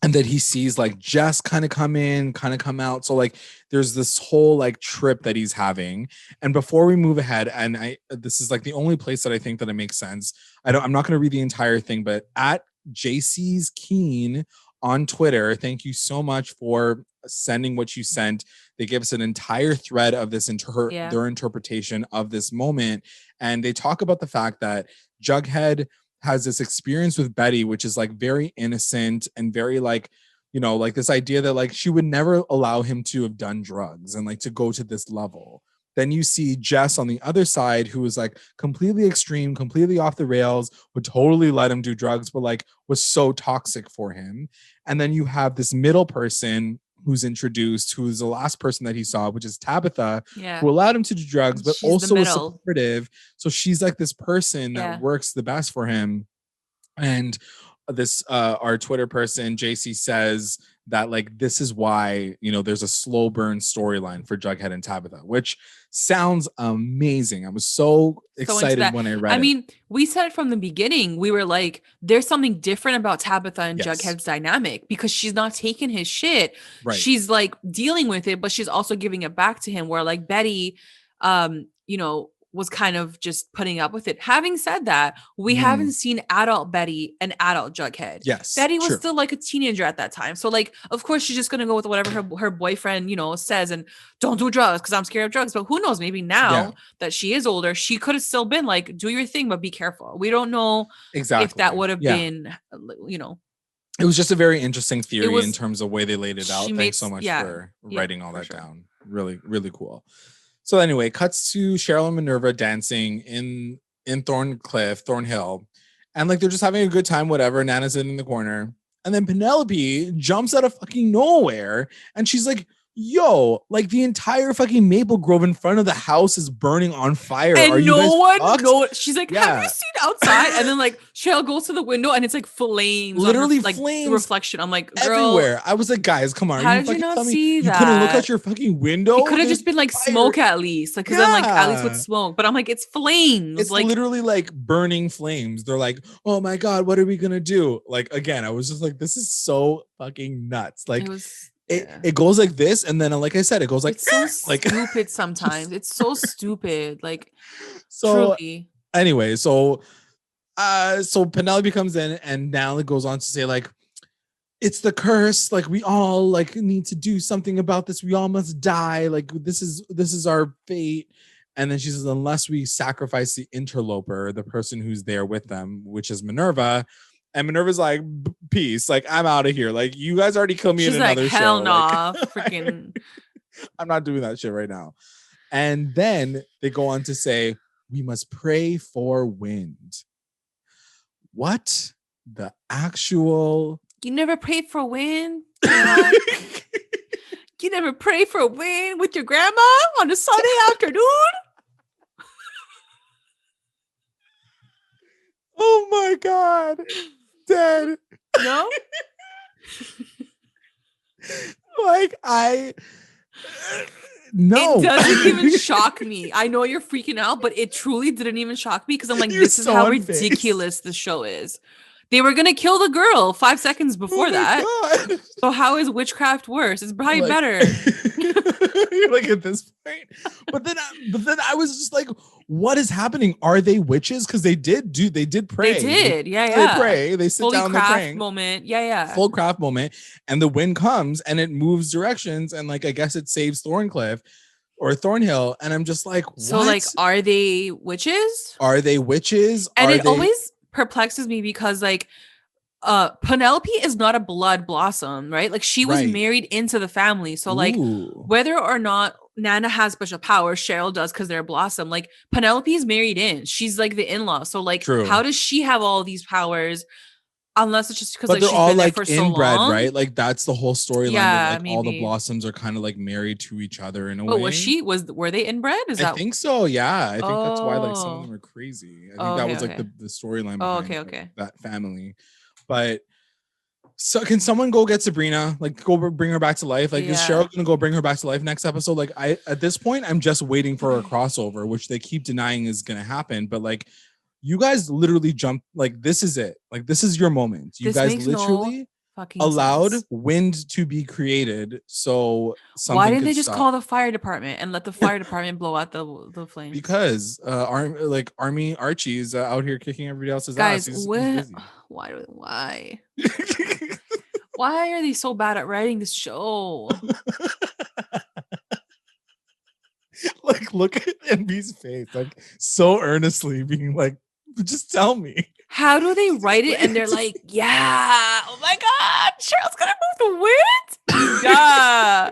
And then he sees like Jess kind of come in, kind of come out. So like there's this whole like trip that he's having. And before we move ahead, and this is like the only place that I think that it makes sense. I'm not going to read the entire thing, but at JC's Keen on Twitter, thank you so much for sending what you sent. They gave us an entire thread of this their interpretation of this moment. And they talk about the fact that Jughead has this experience with Betty, which is like very innocent and very like, you know, like this idea that like she would never allow him to have done drugs and like to go to this level. Then you see Jess on the other side, who is like completely extreme, completely off the rails, would totally let him do drugs, but like was so toxic for him. And then you have this middle person who's introduced, who's the last person that he saw, which is Tabitha, who allowed him to do drugs, but she's also was supportive. So she's like this person that works the best for him. And this our Twitter person JC says that like this is why, you know, there's a slow burn storyline for Jughead and Tabitha, which sounds amazing. I was so excited when I read it. I mean, we said it from the beginning. We were like, there's something different about Tabitha and Jughead's dynamic, because she's not taking his shit. Right. She's like dealing with it, but she's also giving it back to him, where like Betty, you know, was kind of just putting up with it. Having said that, we haven't seen adult Betty and adult Jughead. Yes, Betty was still like a teenager at that time. So like, of course, she's just going to go with whatever her boyfriend, you know, says, and don't do drugs because I'm scared of drugs. But who knows, maybe now that she is older, she could have still been like, do your thing, but be careful. We don't know exactly if that would have been, you know. It was just a very interesting theory in terms of the way they laid it out. Thanks so much for writing all that down. Really, really cool. So anyway, cuts to Cheryl and Minerva dancing in Thornhill. And like, they're just having a good time, whatever. Nana's in the corner. And then Penelope jumps out of fucking nowhere. And she's like, yo, like the entire fucking maple grove in front of the house is burning on fire. And Are you guys fucked? She's like, have you seen outside? And then like Cheryl goes to the window and it's like flames. Literally like flames. Reflection. I'm like, girl. Everywhere. I was like, guys, come on. How did you not see that? You couldn't look out your fucking window? It could have just been like fire. Smoke at least. Like, because then like at least with smoke. But I'm like, it's flames. It's like literally like burning flames. They're like, oh my God, what are we going to do? Like, again, I was just like, this is so fucking nuts. Like, it goes like this, and then like I said, it goes like it's so like stupid sometimes. It's so stupid. Like, so truly. Anyway, so Penelope comes in, and Natalie goes on to say like, it's the curse. Like, we all like need to do something about this. We all must die. Like, this is our fate. And then she says, unless we sacrifice the interloper, the person who's there with them, which is Minerva. And Minerva's like, peace. Like, I'm out of here. Like, you guys already killed me in another show. Hell nah. Like, freaking. I'm not doing that shit right now. And then they go on to say, we must pray for wind. What the actual? You never prayed for wind? You never prayed for wind with your grandma on a Sunday afternoon? Oh my God. Dead. No? Like, no. It doesn't even shock me. I know you're freaking out, but it truly didn't even shock me, because I'm like, this is how ridiculous the show is. They were gonna kill the girl 5 seconds before that. God. So how is witchcraft worse? It's probably better. You're like, at this point. But then I was just like, what is happening? Are they witches? Because they did pray. They did, yeah. They pray. They sit down. They're praying. Moment, yeah. Full craft moment, and the wind comes and it moves directions, and like I guess it saves Thorncliffe or Thornhill, and I'm just like, what? So like, are they witches? Are they witches? And it always perplexes me, because like Penelope is not a blood blossom, right? Like, she was married into the family, so like whether or not Nana has special powers. Cheryl does because they're Blossom. Like Penelope's married in. She's like the in-law. So like, True. how does she have all these powers? Unless it's just because But like they're she's all been there like for so inbred, long, right? Like that's the whole storyline. Yeah, that like all the maybe. Blossoms are kind of like married to each other in a But way. were they inbred? Is I that think so. Yeah, I think that's why like some of Oh. them are crazy. I think Oh, that okay, was like okay. the storyline Oh, behind okay. that family. But so can someone go get Sabrina? Like go bring her back to life? Like is Yeah. Cheryl gonna go bring her back to life next episode? Like I at this point I'm just waiting for a crossover, which they keep denying is gonna happen. But like you guys literally jump, like this is it. Like this is your moment. You This guys makes no literally fucking allowed sense. wind to be created so something Why didn't could they just stop. call the fire department and let the fire department blow out the flames? Because Army Archie is out here kicking everybody else's Guys, ass. He's why busy. why are they so bad at writing this show? Like look at MB's face, like so earnestly being like, just tell me. How do they write it and they're like, yeah, oh my god, Cheryl's gonna move the wind? Yeah.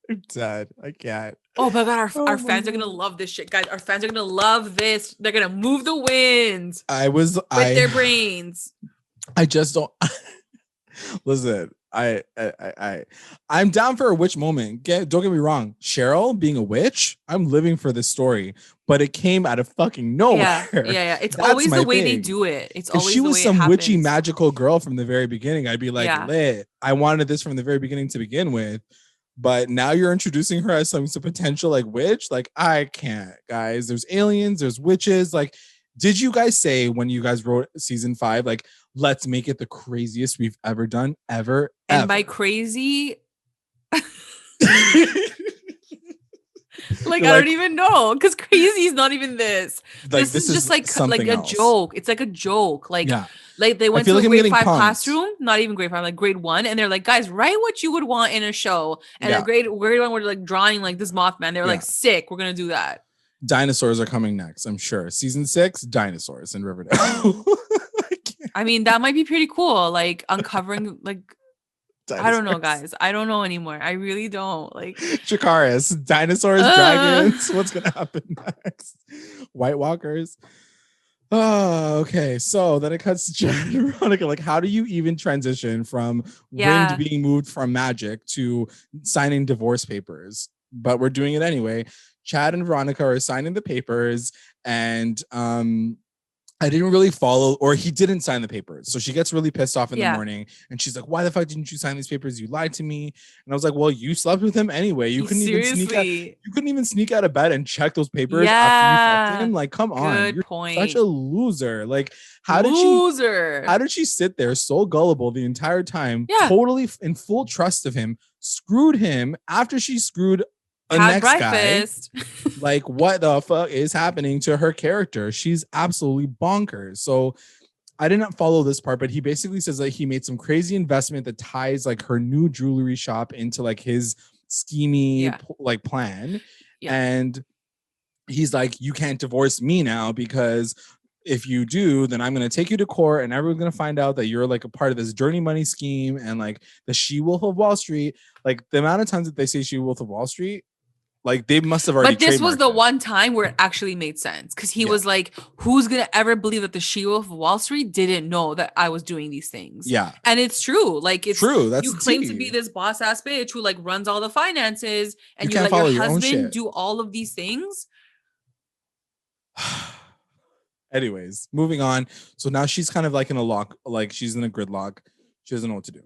I'm dead. I can't. Oh my god, our my fans are gonna God. love this shit, guys. Our fans are gonna love this. They're gonna move the wind with their brains. I just don't listen. I'm down for a witch moment. Don't get me wrong. Cheryl being a witch, I'm living for this story, but it came out of fucking nowhere. Yeah. It's That's always my the way thing. they do it. It's If always she the was way some it witchy happens. magical girl from the very beginning, I'd be like, Yeah. lit. I wanted this from the very beginning to begin with. But now you're introducing her as some potential like witch. Like, I can't, guys. There's aliens, there's witches. Like, did you guys say when you guys wrote season 5, like, let's make it the craziest we've ever done, ever? By crazy, like, You're I don't even know, because crazy is not even this. Like, this is just like a else. joke. It's like a joke. Like, Yeah. like they went feel to like a I'm grade getting 5 punked. classroom, not even grade 5, like grade 1, and they're like, guys, write what you would want in a show. And then grade 1 were like drawing like this Mothman. They were like, sick, we're gonna do that. Dinosaurs are coming next, I'm sure. Season 6, dinosaurs in Riverdale. I mean, that might be pretty cool. Like uncovering like Dinosaurs. I don't know, guys. I don't know anymore. I really don't. Like Chikaris, dinosaurs, dragons. What's gonna happen next? White Walkers. Oh, okay. So then it cuts to Jared and Veronica. Like, how do you even transition from wind being moved from magic to signing divorce papers? But we're doing it anyway. Chad and Veronica are signing the papers, and I didn't really follow, or he didn't sign the papers. So she gets really pissed off in the morning, and she's like, why the fuck didn't you sign these papers? You lied to me. And I was like, well, you slept with him anyway. You couldn't even sneak out of bed and check those papers after you fucked him. Like, come on. You're such a loser. Like, how did she sit there so gullible the entire time, totally in full trust of him, screwed him after she screwed a next guy? Like, what the fuck is happening to her character? She's absolutely bonkers. So I didn't follow this part, but he basically says that he made some crazy investment that ties like her new jewelry shop into like his scheming like plan. And he's like, you can't divorce me now, because if you do, then I'm going to take you to court and everyone's going to find out that you're like a part of this dirty money scheme and like the She-Wolf of Wall Street. Like, the amount of times that they say She-Wolf of Wall Street, like they must have already. But this was the one time where it actually made sense, because he was like, who's gonna ever believe that the She-Wolf of Wall Street didn't know that I was doing these things? Yeah. And it's true. Like, it's true. That's you claim to be this boss ass bitch who like runs all the finances, and you let your husband do all of these things. Anyways, moving on. So now she's kind of like in a lock, like she's in a gridlock. She doesn't know what to do.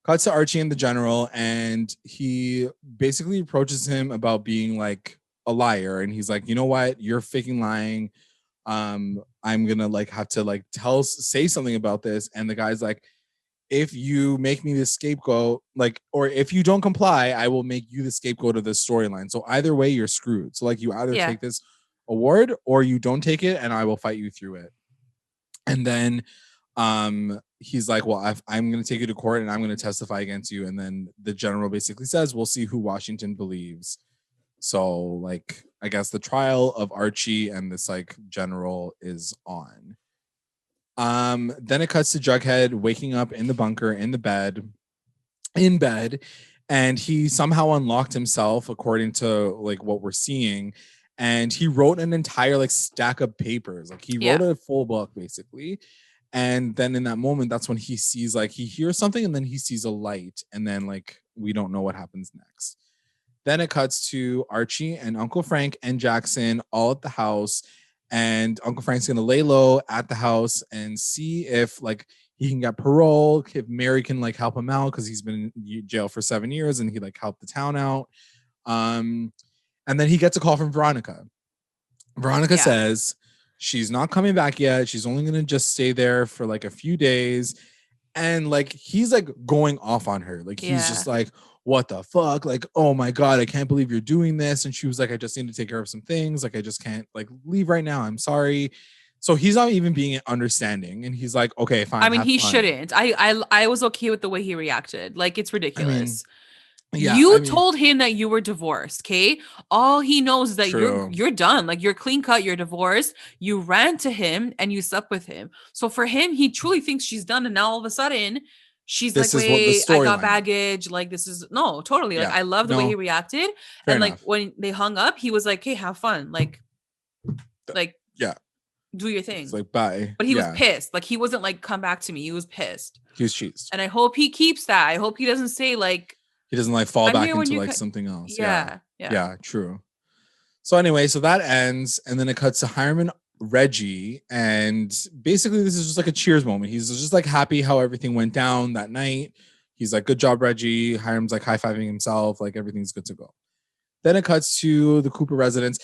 Cuts to Archie and the general, and he basically approaches him about being like a liar. And he's like, you know what? You're faking lying. I'm gonna like have to like say something about this. And the guy's like, if you make me the scapegoat, like, or if you don't comply, I will make you the scapegoat of this storyline. So either way, you're screwed. So like, you either take this award or you don't take it, and I will fight you through it. And then he's like, well, I'm going to take you to court and I'm going to testify against you. And then the general basically says, we'll see who Washington believes. So like, I guess the trial of Archie and this like general is on. Then it cuts to Jughead waking up in the bunker in bed, and he somehow unlocked himself according to like what we're seeing, and he wrote an entire like stack of papers. Like he wrote a full book basically. And then in that moment, that's when he sees, like, he hears something and then he sees a light, and then like we don't know what happens next. Then it cuts to Archie and Uncle Frank and Jackson all at the house, and Uncle Frank's gonna lay low at the house and see if like he can get parole, if Mary can like help him out because he's been in jail for 7 years and he like helped the town out. And then he gets a call from Veronica. Veronica says she's not coming back yet. She's only gonna just stay there for like a few days. And like he's like going off on her. Like he's just like, what the fuck? Like, oh my God, I can't believe you're doing this. And she was like, I just need to take care of some things. Like, I just can't like leave right now. I'm sorry. So he's not even being understanding. And he's like, okay, fine. I mean, he shouldn't. I was okay with the way he reacted. Like, it's ridiculous. You told him that you were divorced, okay? All he knows is that you're done. Like, you're clean cut, you're divorced. You ran to him and you slept with him. So for him, he truly thinks she's done. And now all of a sudden, she's like, wait, I got baggage. Like, this is no, totally. Like, I love the way he reacted. And like when they hung up, he was like, hey, have fun. Like, do your thing. It's like, bye. But he was pissed. Like, he wasn't like, come back to me. He was pissed. He was cheesed. And I hope he keeps that. I hope he doesn't say like, he doesn't like fall back into like something else. Yeah, true. So anyway, so that ends, and then it cuts to Hiram and Reggie, and basically this is just like a cheers moment. He's just like happy how everything went down that night. He's like, good job, Reggie. Hiram's like high-fiving himself, like everything's good to go. Then it cuts to the Cooper residence.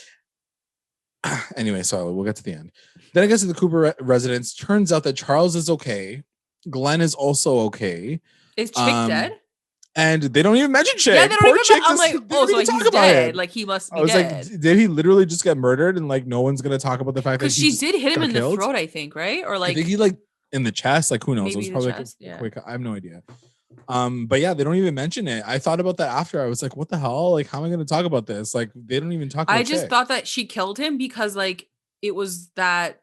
Anyway, so we'll get to the end. Then it gets to the Cooper residence. Turns out that Charles is okay. Glenn is also okay. Is Chick dead? And they don't even mention Chick. Yeah, they don't even mention. I'm like, oh, so he's dead. Like, he must be dead. Like, did he literally just get murdered? And like, no one's gonna talk about the fact that because she did hit him in the throat, I think, right? Or like, I think he like in the chest. Like, who knows? It was probably like a quick. I have no idea. But yeah, they don't even mention it. I thought about that after. I was like, what the hell? Like, how am I gonna talk about this? Like, they don't even talk about I just thought that she killed him because like it was that.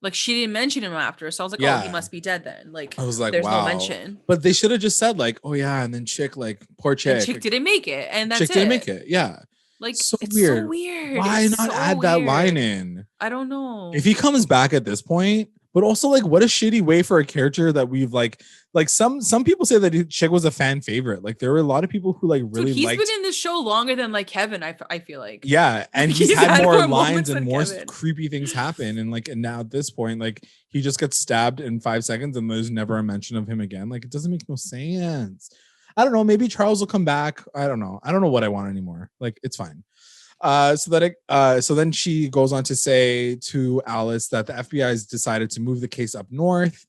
Like, she didn't mention him after, so I was like, oh, he must be dead then. Like, I was like, there's wow. no mention. But they should have just said like, oh yeah, and then Chick, like, poor Chick. And Chick didn't make it, and that's Chick didn't make it. Yeah. Like, so it's weird. So weird. Why not add that line in? I don't know. If he comes back at this point, but also like, what a shitty way for a character that we've like some people say that Chick was a fan favorite. Like, there were a lot of people who like really he's been in this show longer than like Kevin. I feel like. Yeah, and he's had more lines and more creepy things happen, and like, and now at this point, like, he just gets stabbed in 5 seconds, and there's never a mention of him again. Like, it doesn't make no sense. I don't know. Maybe Charles will come back. I don't know. I don't know what I want anymore. Like, it's fine. So then she goes on to say to Alice that the FBI has decided to move the case up north,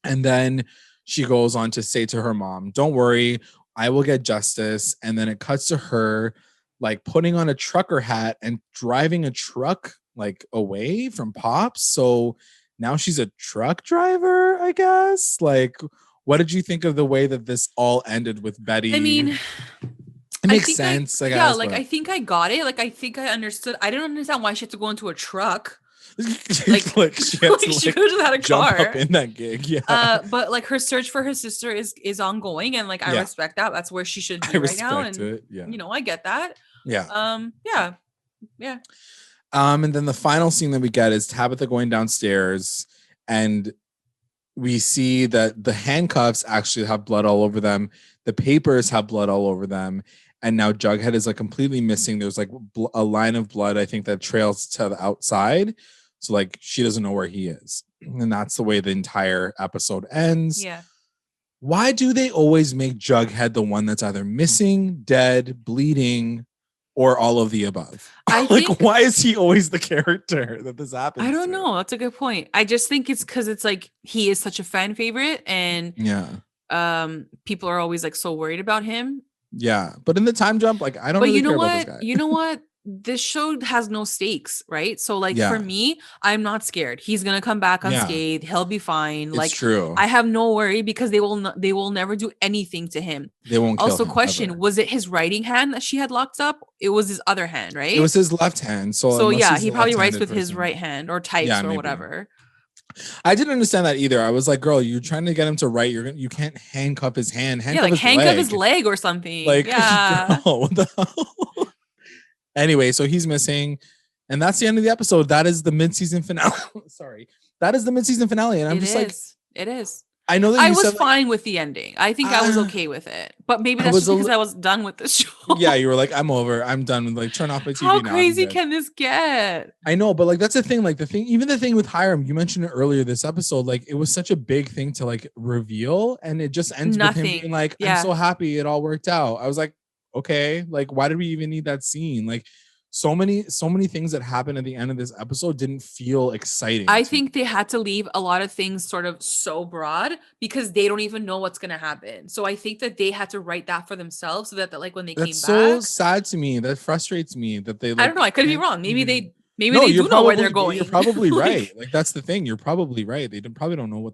and then she goes on to say to her mom, don't worry, I will get justice. And then it cuts to her like putting on a trucker hat and driving a truck like away from Pops. So now she's a truck driver, I guess. Like, what did you think of the way that this all ended with Betty? I mean, it makes sense. I guess, like, I think I got it. Like, I think I understood. I didn't understand why she had to go into a truck. Like she could have just had a car up in that gig. But like, her search for her sister is ongoing, and like, I respect that. That's where she should be right now, and you know, I get that. And then the final scene that we get is Tabitha going downstairs, and we see that the handcuffs actually have blood all over them, the papers have blood all over them, and now Jughead is like completely missing. There's like a line of blood, I think, that trails to the outside. So like, she doesn't know where he is. And that's the way the entire episode ends. Yeah. Why do they always make Jughead the one that's either missing, dead, bleeding, or all of the above? Why is he always the character that this happens? I don't know. That's a good point. I just think it's because it's like, he is such a fan favorite, and people are always like so worried about him. Yeah. But in the time jump, like, I don't really care about this guy. You know what? This show has no stakes, right? So like, for me, I'm not scared. He's gonna come back unscathed. He'll be fine. It's like, true. I have no worry because they will never do anything to him. They won't kill also him, question ever. Was it his writing hand that she had locked up? It was his other hand, right? It was his left hand. So yeah, he probably writes with his right hand, or types, or maybe. whatever. I didn't understand that either. I was like, girl, you're trying to get him to write. You can't handcuff his hand. Handcuff his leg or something. Like, yeah. girl, what the hell? Anyway, so he's missing. And that's the end of the episode. That is the mid-season finale. Sorry. That is the mid-season finale. And I'm like, it is. I know that I was fine with the ending. I think I was okay with it. But maybe that's just because I was done with the show. Yeah, you were like, I'm over. I'm done with like turn off my TV. How crazy can this get? I know, but like that's the thing. Like even the thing with Hiram, you mentioned it earlier this episode. Like it was such a big thing to like reveal, and it just ends with him being like, I'm so happy it all worked out. I was like, okay, like why did we even need that scene? Like so many things that happened at the end of this episode didn't feel exciting. I think they had to leave a lot of things sort of so broad because they don't even know what's gonna happen. So I think that they had to write that for themselves so that like when they came back. That's so sad to me. That frustrates me that they. Like, I don't know. I could be wrong. Maybe they do know where they're going. You're probably right. Like that's the thing. You're probably right. They probably don't know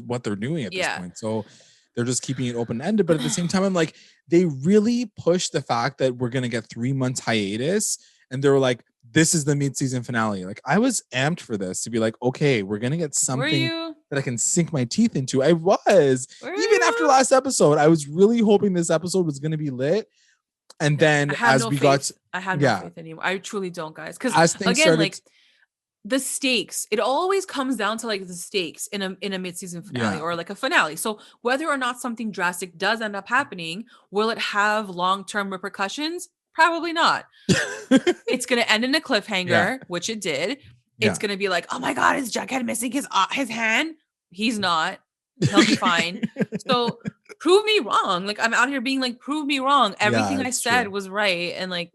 what they're doing at this point. So they're just keeping it open-ended. But at the same time, I'm like, they really pushed the fact that we're gonna get 3 months hiatus, and they were like, this is the mid-season finale. Like I was amped for this to be like, okay, we're gonna get something that I can sink my teeth into. I was even after last episode, I was really hoping this episode was gonna be lit. And then I have no faith anymore. I truly don't, guys. Because again, like the stakes, it always comes down to like the stakes in a mid-season finale or like a finale. So whether or not something drastic does end up happening, will it have long-term repercussions? Probably not. It's gonna end in a cliffhanger, which it did. It's gonna be like, oh my god, is Jughead missing his hand? He's not. He'll be fine. So prove me wrong. Like I'm out here being like, prove me wrong. Everything I said was right, and like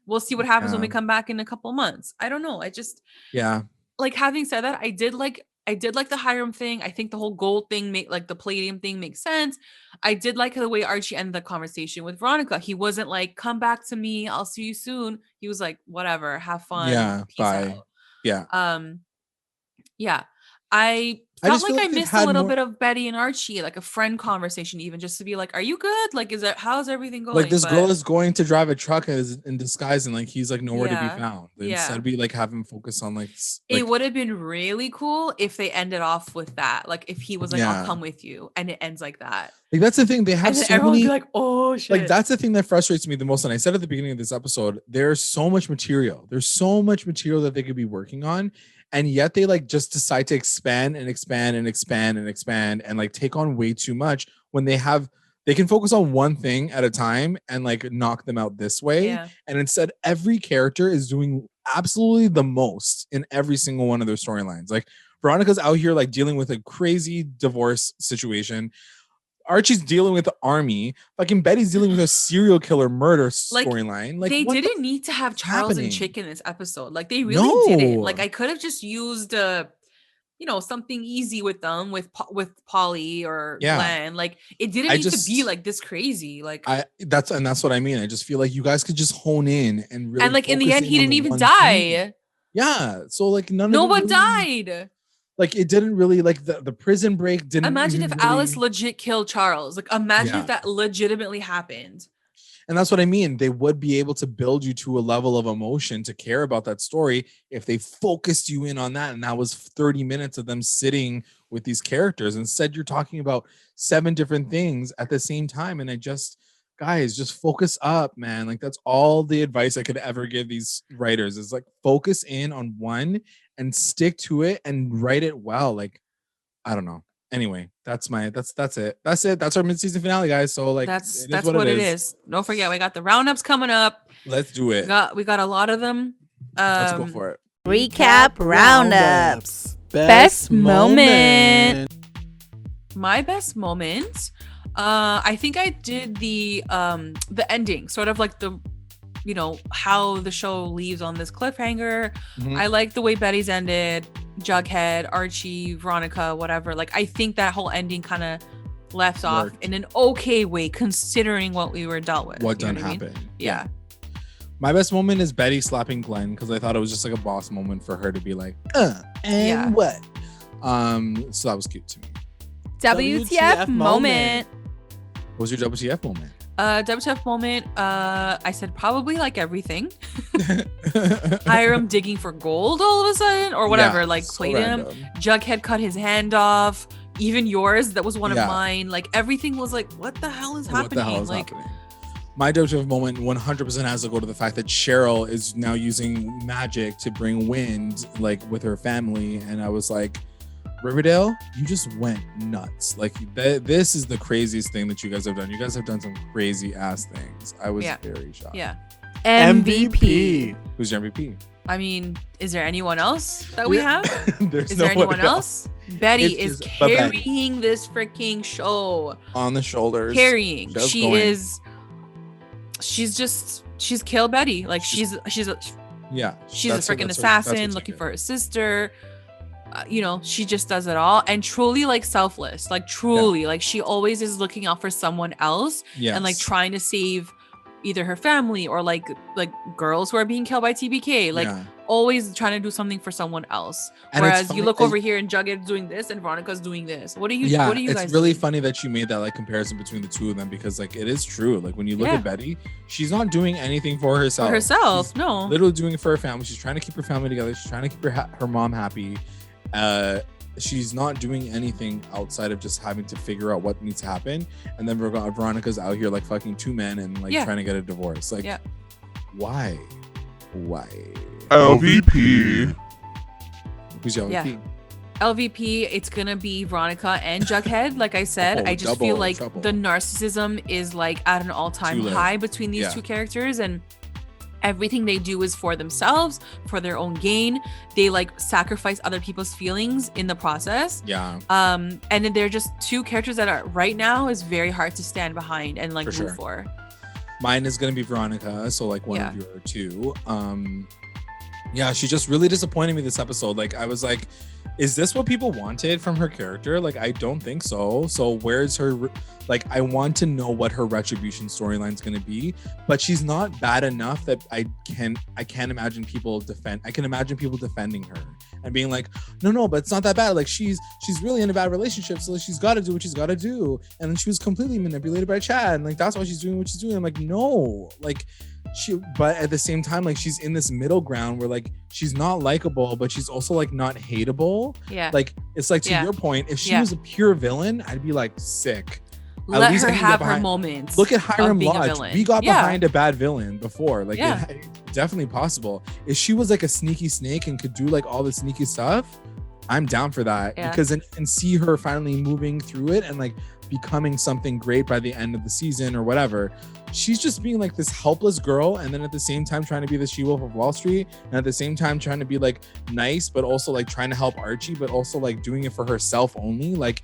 we'll see what happens when we come back in a couple months. I don't know. I just like having said that, I did like the Hiram thing. I think the whole gold thing like the palladium thing makes sense. I did like the way Archie ended the conversation with Veronica. He wasn't like, come back to me, I'll see you soon. He was like, whatever, have fun. Yeah, bye. Out. Yeah. I felt like I missed a little bit of Betty and Archie, like a friend conversation, even just to be like, are you good? Like, how's everything going? Like this girl is going to drive a truck in disguise, and like he's like nowhere to be found. Instead we like have him focus on like it would have been really cool if they ended off with that. Like if he was like, I'll come with you, and it ends like that. Like that's the thing. They have so everyone many, be like, oh shit. Like that's the thing that frustrates me the most. And I said at the beginning of this episode, there's so much material. There's so much material that they could be working on. And yet they like just decide to expand and like take on way too much when they can focus on one thing at a time and like knock them out this way. And instead every character is doing absolutely the most in every single one of their storylines. Like Veronica's out here like dealing with a crazy divorce situation. Archie's dealing with the army. Fucking Betty's dealing with a serial killer murder storyline. Like they didn't need to have Charles and Chick in this episode. Like they really didn't. Like I could have just used something easy with them with Polly or Glenn. Like it didn't need to be like this crazy. Like that's what I mean. I just feel like you guys could just hone in and really. And like in the end, he didn't even die. Thing. Yeah. So like no one died. Like it didn't really like the prison break didn't. Imagine if Alice legit killed Charles. Like imagine if that legitimately happened. And that's what I mean. They would be able to build you to a level of emotion to care about that story if they focused you in on that. And that was 30 minutes of them sitting with these characters. Instead, you're talking about 7 different things at the same time. And guys, just focus up, man. Like that's all the advice I could ever give these writers is like focus in on one and stick to it and write it well. Like, I don't know. Anyway, that's it. That's our mid-season finale, guys. So like that's what it is. Don't forget, we got the roundups coming up. Let's do it. We got a lot of them. Let's go for it. Recap roundups. Best moment. My best moment. I think I did the ending, sort of like the how the show leaves on this cliffhanger. I like the way Betty's ended, Jughead, Archie, Veronica, whatever. Like I think that whole ending kind of left off in an okay way considering what we were dealt with. What done happened. Yeah. My best moment is Betty slapping Glenn because I thought it was just like a boss moment for her to be like, what? So that was cute to me. WTF moment. What was your WTF moment? WTF moment. I said probably like everything. Hiram digging for gold all of a sudden or whatever. Yeah, like so played random. him. Jughead cut his hand off. Even yours. That was one of Yeah. mine. Like everything was like, what the hell is What happening? the hell is like, happening? My WTF moment 100% has to go to the fact that Cheryl is now using magic to bring wind, like with her family, and I was like, Riverdale, you just went nuts. Like this is the craziest thing that you guys have done. You guys have done some crazy ass things. I was very shocked. Yeah. MVP. Who's your MVP? I mean, is there anyone else that we have? There's Is there no one anyone else? Betty It is is the Betty. carrying this freaking show. On the shoulders. Carrying. Just She going. is. She's killed Betty. Like she's a Yeah. freaking assassin looking for her sister. She just does it all and truly like selfless. Like truly, like she always is looking out for someone else and like trying to save either her family or like girls who are being killed by TBK. Like always trying to do something for someone else. And whereas you look over here and Jughead's doing this and Veronica's doing this. What are you guys it's really doing? funny that you made that like comparison between the two of them because like it is true. Like when you look Yeah. at Betty, she's not doing anything for herself. For herself, She's no. literally doing it for her family. She's trying to keep her family together. She's trying to keep her mom happy. She's not doing anything outside of just having to figure out what needs to happen. And then Veronica's out here like fucking two men and like trying to get a divorce. Like, why? LVP. Who's your LVP? LVP, it's gonna be Veronica and Jughead. Like I said, I just feel like the narcissism is like at an all-time high between these two characters, and everything they do is for themselves, for their own gain. They like sacrifice other people's feelings in the process. Yeah. And then they're just two characters that are right now is very hard to stand behind and like root for. Mine is gonna be Veronica, so like one of your two. Yeah, she just really disappointed me this episode. Like I was like, is this what people wanted from her character? Like I don't think so. So where's her, like I want to know what her retribution storyline is going to be, but she's not bad enough that I can't imagine people defending her and being like, no, but it's not that bad. Like she's really in a bad relationship, so she's got to do what she's got to do. And then she was completely manipulated by Chad, and like that's why she's doing what she's doing. I'm like, no, like but at the same time, like she's in this middle ground where like she's not likable, but she's also like not hateable. Yeah. Like it's like to your point, if she was a pure villain, I'd be like sick. Let her have her moments. Look at Hiram Lodge. We got behind a bad villain before. Like it's definitely possible. If she was like a sneaky snake and could do like all the sneaky stuff, I'm down for that because and see her finally moving through it and like becoming something great by the end of the season or whatever. She's just being like this helpless girl, and then at the same time trying to be the She-Wolf of Wall Street, and at the same time trying to be like nice, but also like trying to help Archie, but also like doing it for herself only. Like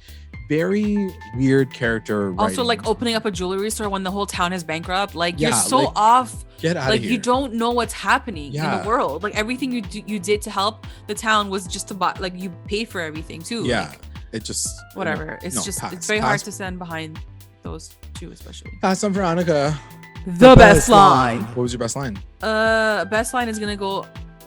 very weird character writing. Also like opening up a jewelry store when the whole town is bankrupt. Like you're so like, off. Get out of here. Like you don't know what's happening in the world. Like everything you did to help the town was just to buy. Like you paid for everything too. Yeah. Like, it just whatever. It's very hard to stand behind those two, especially. Pass on Veronica. The best line. What was your best line? Best line is gonna go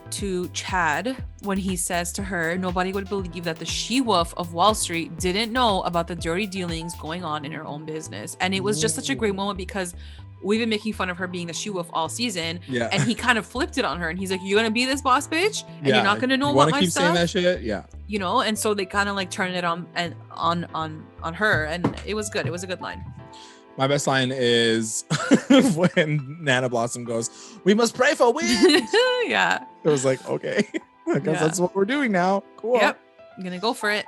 to Chad when he says to her, nobody would believe that the She-Wolf of Wall Street didn't know about the dirty dealings going on in her own business. And it was just such a great moment because we've been making fun of her being the She-Wolf all season. Yeah. And he kind of flipped it on her and he's like, you're gonna be this boss bitch and you're not gonna know what my stuff. Saying that shit? Yeah. You know, and so they kind of like turned it on and on her, and it was good. It was a good line. My best line is when Nana Blossom goes, "We must pray for wind." Yeah. It was like, okay, I guess that's what we're doing now. Cool. Yep. I'm gonna go for it.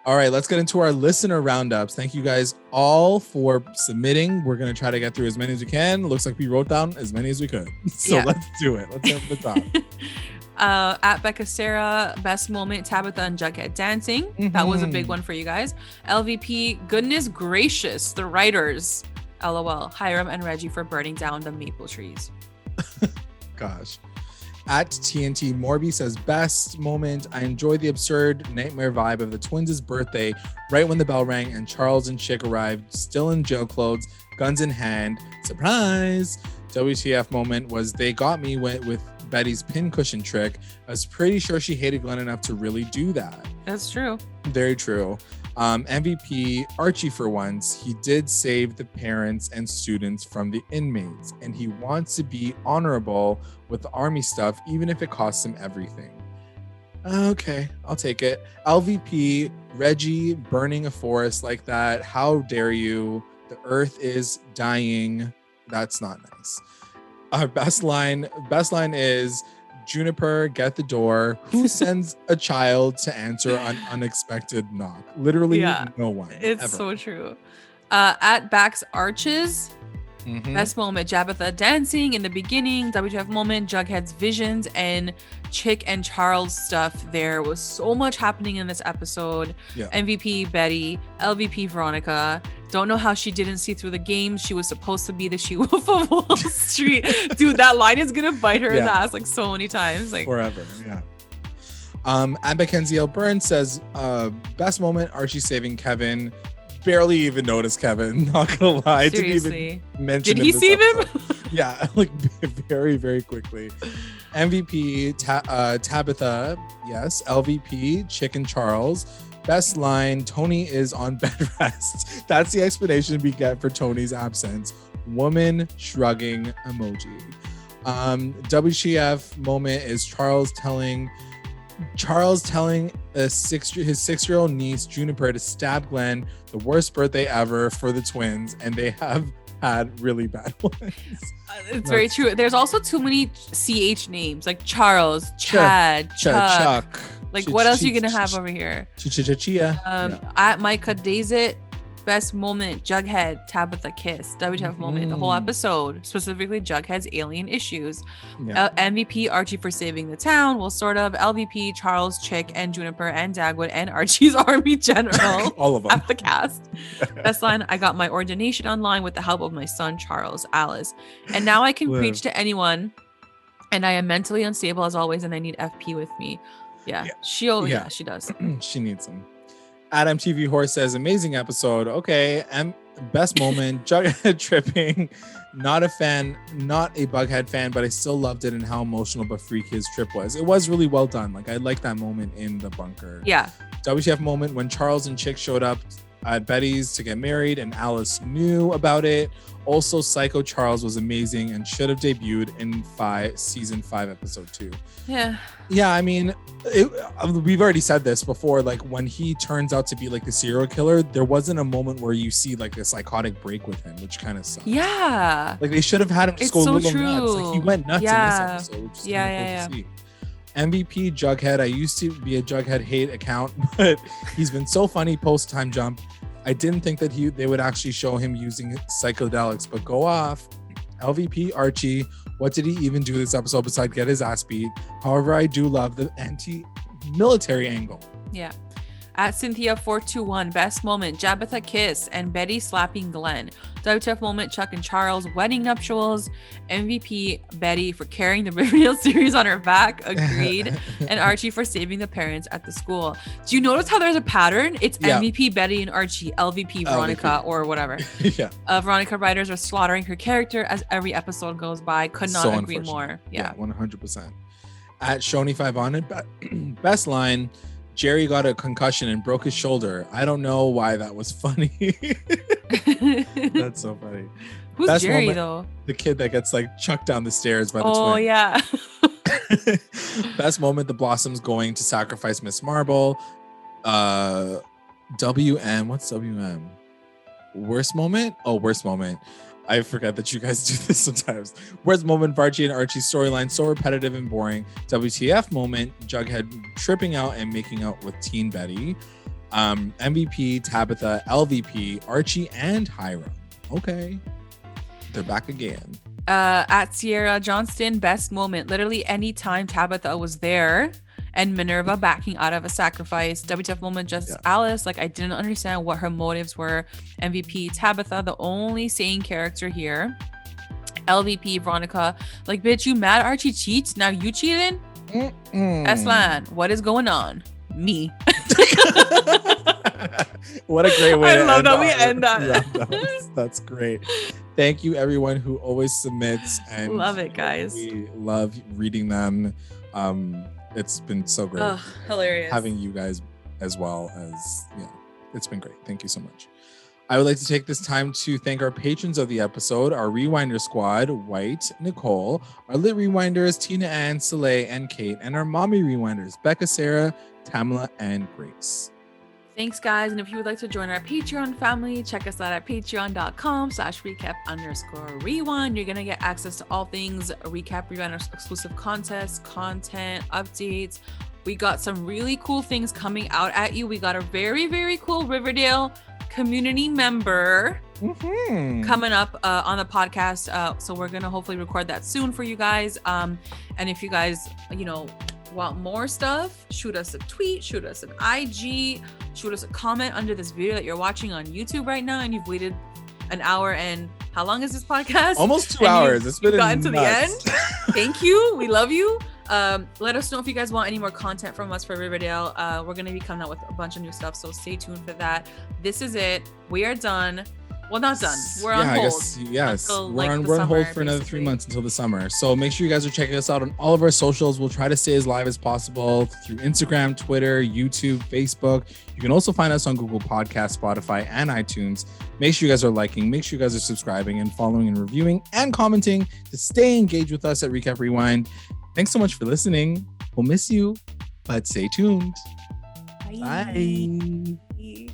All right, let's get into our listener roundups. Thank you guys all for submitting. We're gonna try to get through as many as we can. Looks like we wrote down as many as we could. So let's do it. Let's have the top. At Becca Sarah, best moment, Tabitha and Jughead dancing. Mm-hmm. That was a big one for you guys. LVP, goodness gracious, the writers. LOL, Hiram and Reggie for burning down the maple trees. Gosh. At TNT Morby says, best moment, I enjoyed the absurd nightmare vibe of the twins' birthday right when the bell rang and Charles and Chick arrived, still in jail clothes, guns in hand. Surprise! WTF moment was they got me with Betty's pincushion trick. I was pretty sure she hated Glenn enough to really do that. That's true. Very true. MVP Archie, for once, he did save the parents and students from the inmates, and he wants to be honorable with the army stuff, even if it costs him everything. Okay, I'll take it. LVP Reggie burning a forest like that. How dare you? The earth is dying. That's not nice. Our best line is Juniper, get the door. Who sends a child to answer an unexpected knock? Literally no one. It's ever. so true. At Bax Arches, best moment, Jabitha dancing in the beginning, WTF moment, Jughead's visions, and Chick and Charles stuff. There was so much happening in this episode. Yeah. MVP Betty, LVP Veronica. Don't know how she didn't see through the game. She was supposed to be the she-wolf of Wall Street. Dude, that line is gonna bite her in the ass like so many times. Like forever, yeah. And Mackenzie L. Burns says, best moment, Archie saving Kevin. Barely even noticed Kevin, not gonna lie. Seriously. Didn't even mention Did he save him? Yeah, like very, very quickly. MVP Tabitha, yes. LVP Chick and Charles. Best line, Tony is on bed rest. That's the explanation we get for Tony's absence. Woman shrugging emoji. WTF moment is Charles telling his 6-year-old niece Juniper to stab Glenn, the worst birthday ever for the twins, and they have had really bad ones. It's very true. There's also too many CH names like Charles, Chad, Chuck. Like what else are you gonna have over here? At Micah Dazit, best moment, Jughead, Tabitha kiss, WTF moment, the whole episode, specifically Jughead's alien issues. MVP Archie for saving the town, well, sort of. LVP Charles, Chick, and Juniper, and Dagwood, and Archie's army general. All of them. At the cast. Best line, I got my ordination online with the help of my son, Charles, Alice. And now I can preach to anyone. And I am mentally unstable as always, and I need FP with me. She does. She needs them. Adam TV Horse says, amazing episode. Okay. Best moment, Jughead tripping. Not a Bughead fan, but I still loved it and how emotional but freaky his trip was. It was really well done. Like I like that moment in the bunker. Yeah. WTF moment when Charles and Chick showed up at Betty's to get married and Alice knew about it. Also, Psycho Charles was amazing and should have debuted in season 5, episode 2. Yeah, I mean, we've already said this before. Like when he turns out to be like the serial killer, there wasn't a moment where you see like a psychotic break with him, which kind of sucks. Yeah, like they should have had him just go a little nuts. Like he went nuts in this episode. Which is cool to see. MVP Jughead. I used to be a Jughead hate account, but he's been so funny post Time Jump. I didn't think that they would actually show him using psychedelics, but go off. LVP Archie. What did he even do this episode besides get his ass beat? However, I do love the anti-military angle. Yeah. At Cynthia421, best moment, Jabitha kiss and Betty slapping Glenn. WTF moment, Chuck and Charles wedding nuptials. MVP Betty for carrying the Riverdale series on her back, agreed. And Archie for saving the parents at the school. Do you notice how there's a pattern? It's MVP Betty and Archie, LVP Veronica or whatever. Veronica writers are slaughtering her character as every episode goes by. Could not agree more. Yeah, 100%. At Shoni5 on it, best line. Jerry got a concussion and broke his shoulder. I don't know why that was funny. That's so funny. Who's Best Jerry moment, though? The kid that gets like chucked down the stairs by the twins. Oh yeah. Best moment, the Blossoms going to sacrifice Miss Marble. WM, what's WM? Worst moment? Oh, worst moment. I forget that you guys do this sometimes. Worst moment, Varchie and Archie's storyline, so repetitive and boring. WTF moment, Jughead tripping out and making out with Teen Betty. MVP, Tabitha, LVP, Archie, and Hiram. Okay. They're back again. At Sierra Johnston, best moment. Literally anytime Tabitha was there and Minerva backing out of a sacrifice. WTF moment, just Alice. Like I didn't understand what her motives were. MVP Tabitha, the only sane character here. LVP Veronica, like bitch, you mad Archie cheats? Now you cheating? Aslan, what is going on? Me. What a great way I to love end that we end that. That's great. Thank you everyone who always submits and love it, guys. We love reading them. It's been so great. Hilarious. Having you guys as well as It's been great. Thank you so much. I would like to take this time to thank our patrons of the episode, our Rewinder squad, White, Nicole, our Lit Rewinders, Tina Ann, Soleil, and Kate, and our Mommy Rewinders, Becca, Sarah, Tamala, and Grace. Thanks, guys. And if you would like to join our Patreon family, check us out at patreon.com/recap_rewind. You're going to get access to all things Recap Rewind, exclusive contests, content, updates. We got some really cool things coming out at you. We got a very, very cool Riverdale community member coming up on the podcast. So we're going to hopefully record that soon for you guys. And if you guys, want more stuff, shoot us a tweet, shoot us an IG, shoot us a comment under this video that you're watching on YouTube right now, and you've waited an hour and how long is this podcast? Almost 2 hours. It's been gotten to the end. nuts. Thank you. We love you. Let us know if you guys want any more content from us for Riverdale. We're going to be coming out with a bunch of new stuff, so stay tuned for that. This is it. We are done. Well, not done. We're on hold. I guess, yes. Until, we're on summer, hold for another 3 months until the summer. So make sure you guys are checking us out on all of our socials. We'll try to stay as live as possible through Instagram, Twitter, YouTube, Facebook. You can also find us on Google Podcasts, Spotify, and iTunes. Make sure you guys are liking, make sure you guys are subscribing and following and reviewing and commenting to stay engaged with us at Recap Rewind. Thanks so much for listening. We'll miss you, but stay tuned. Bye. Bye.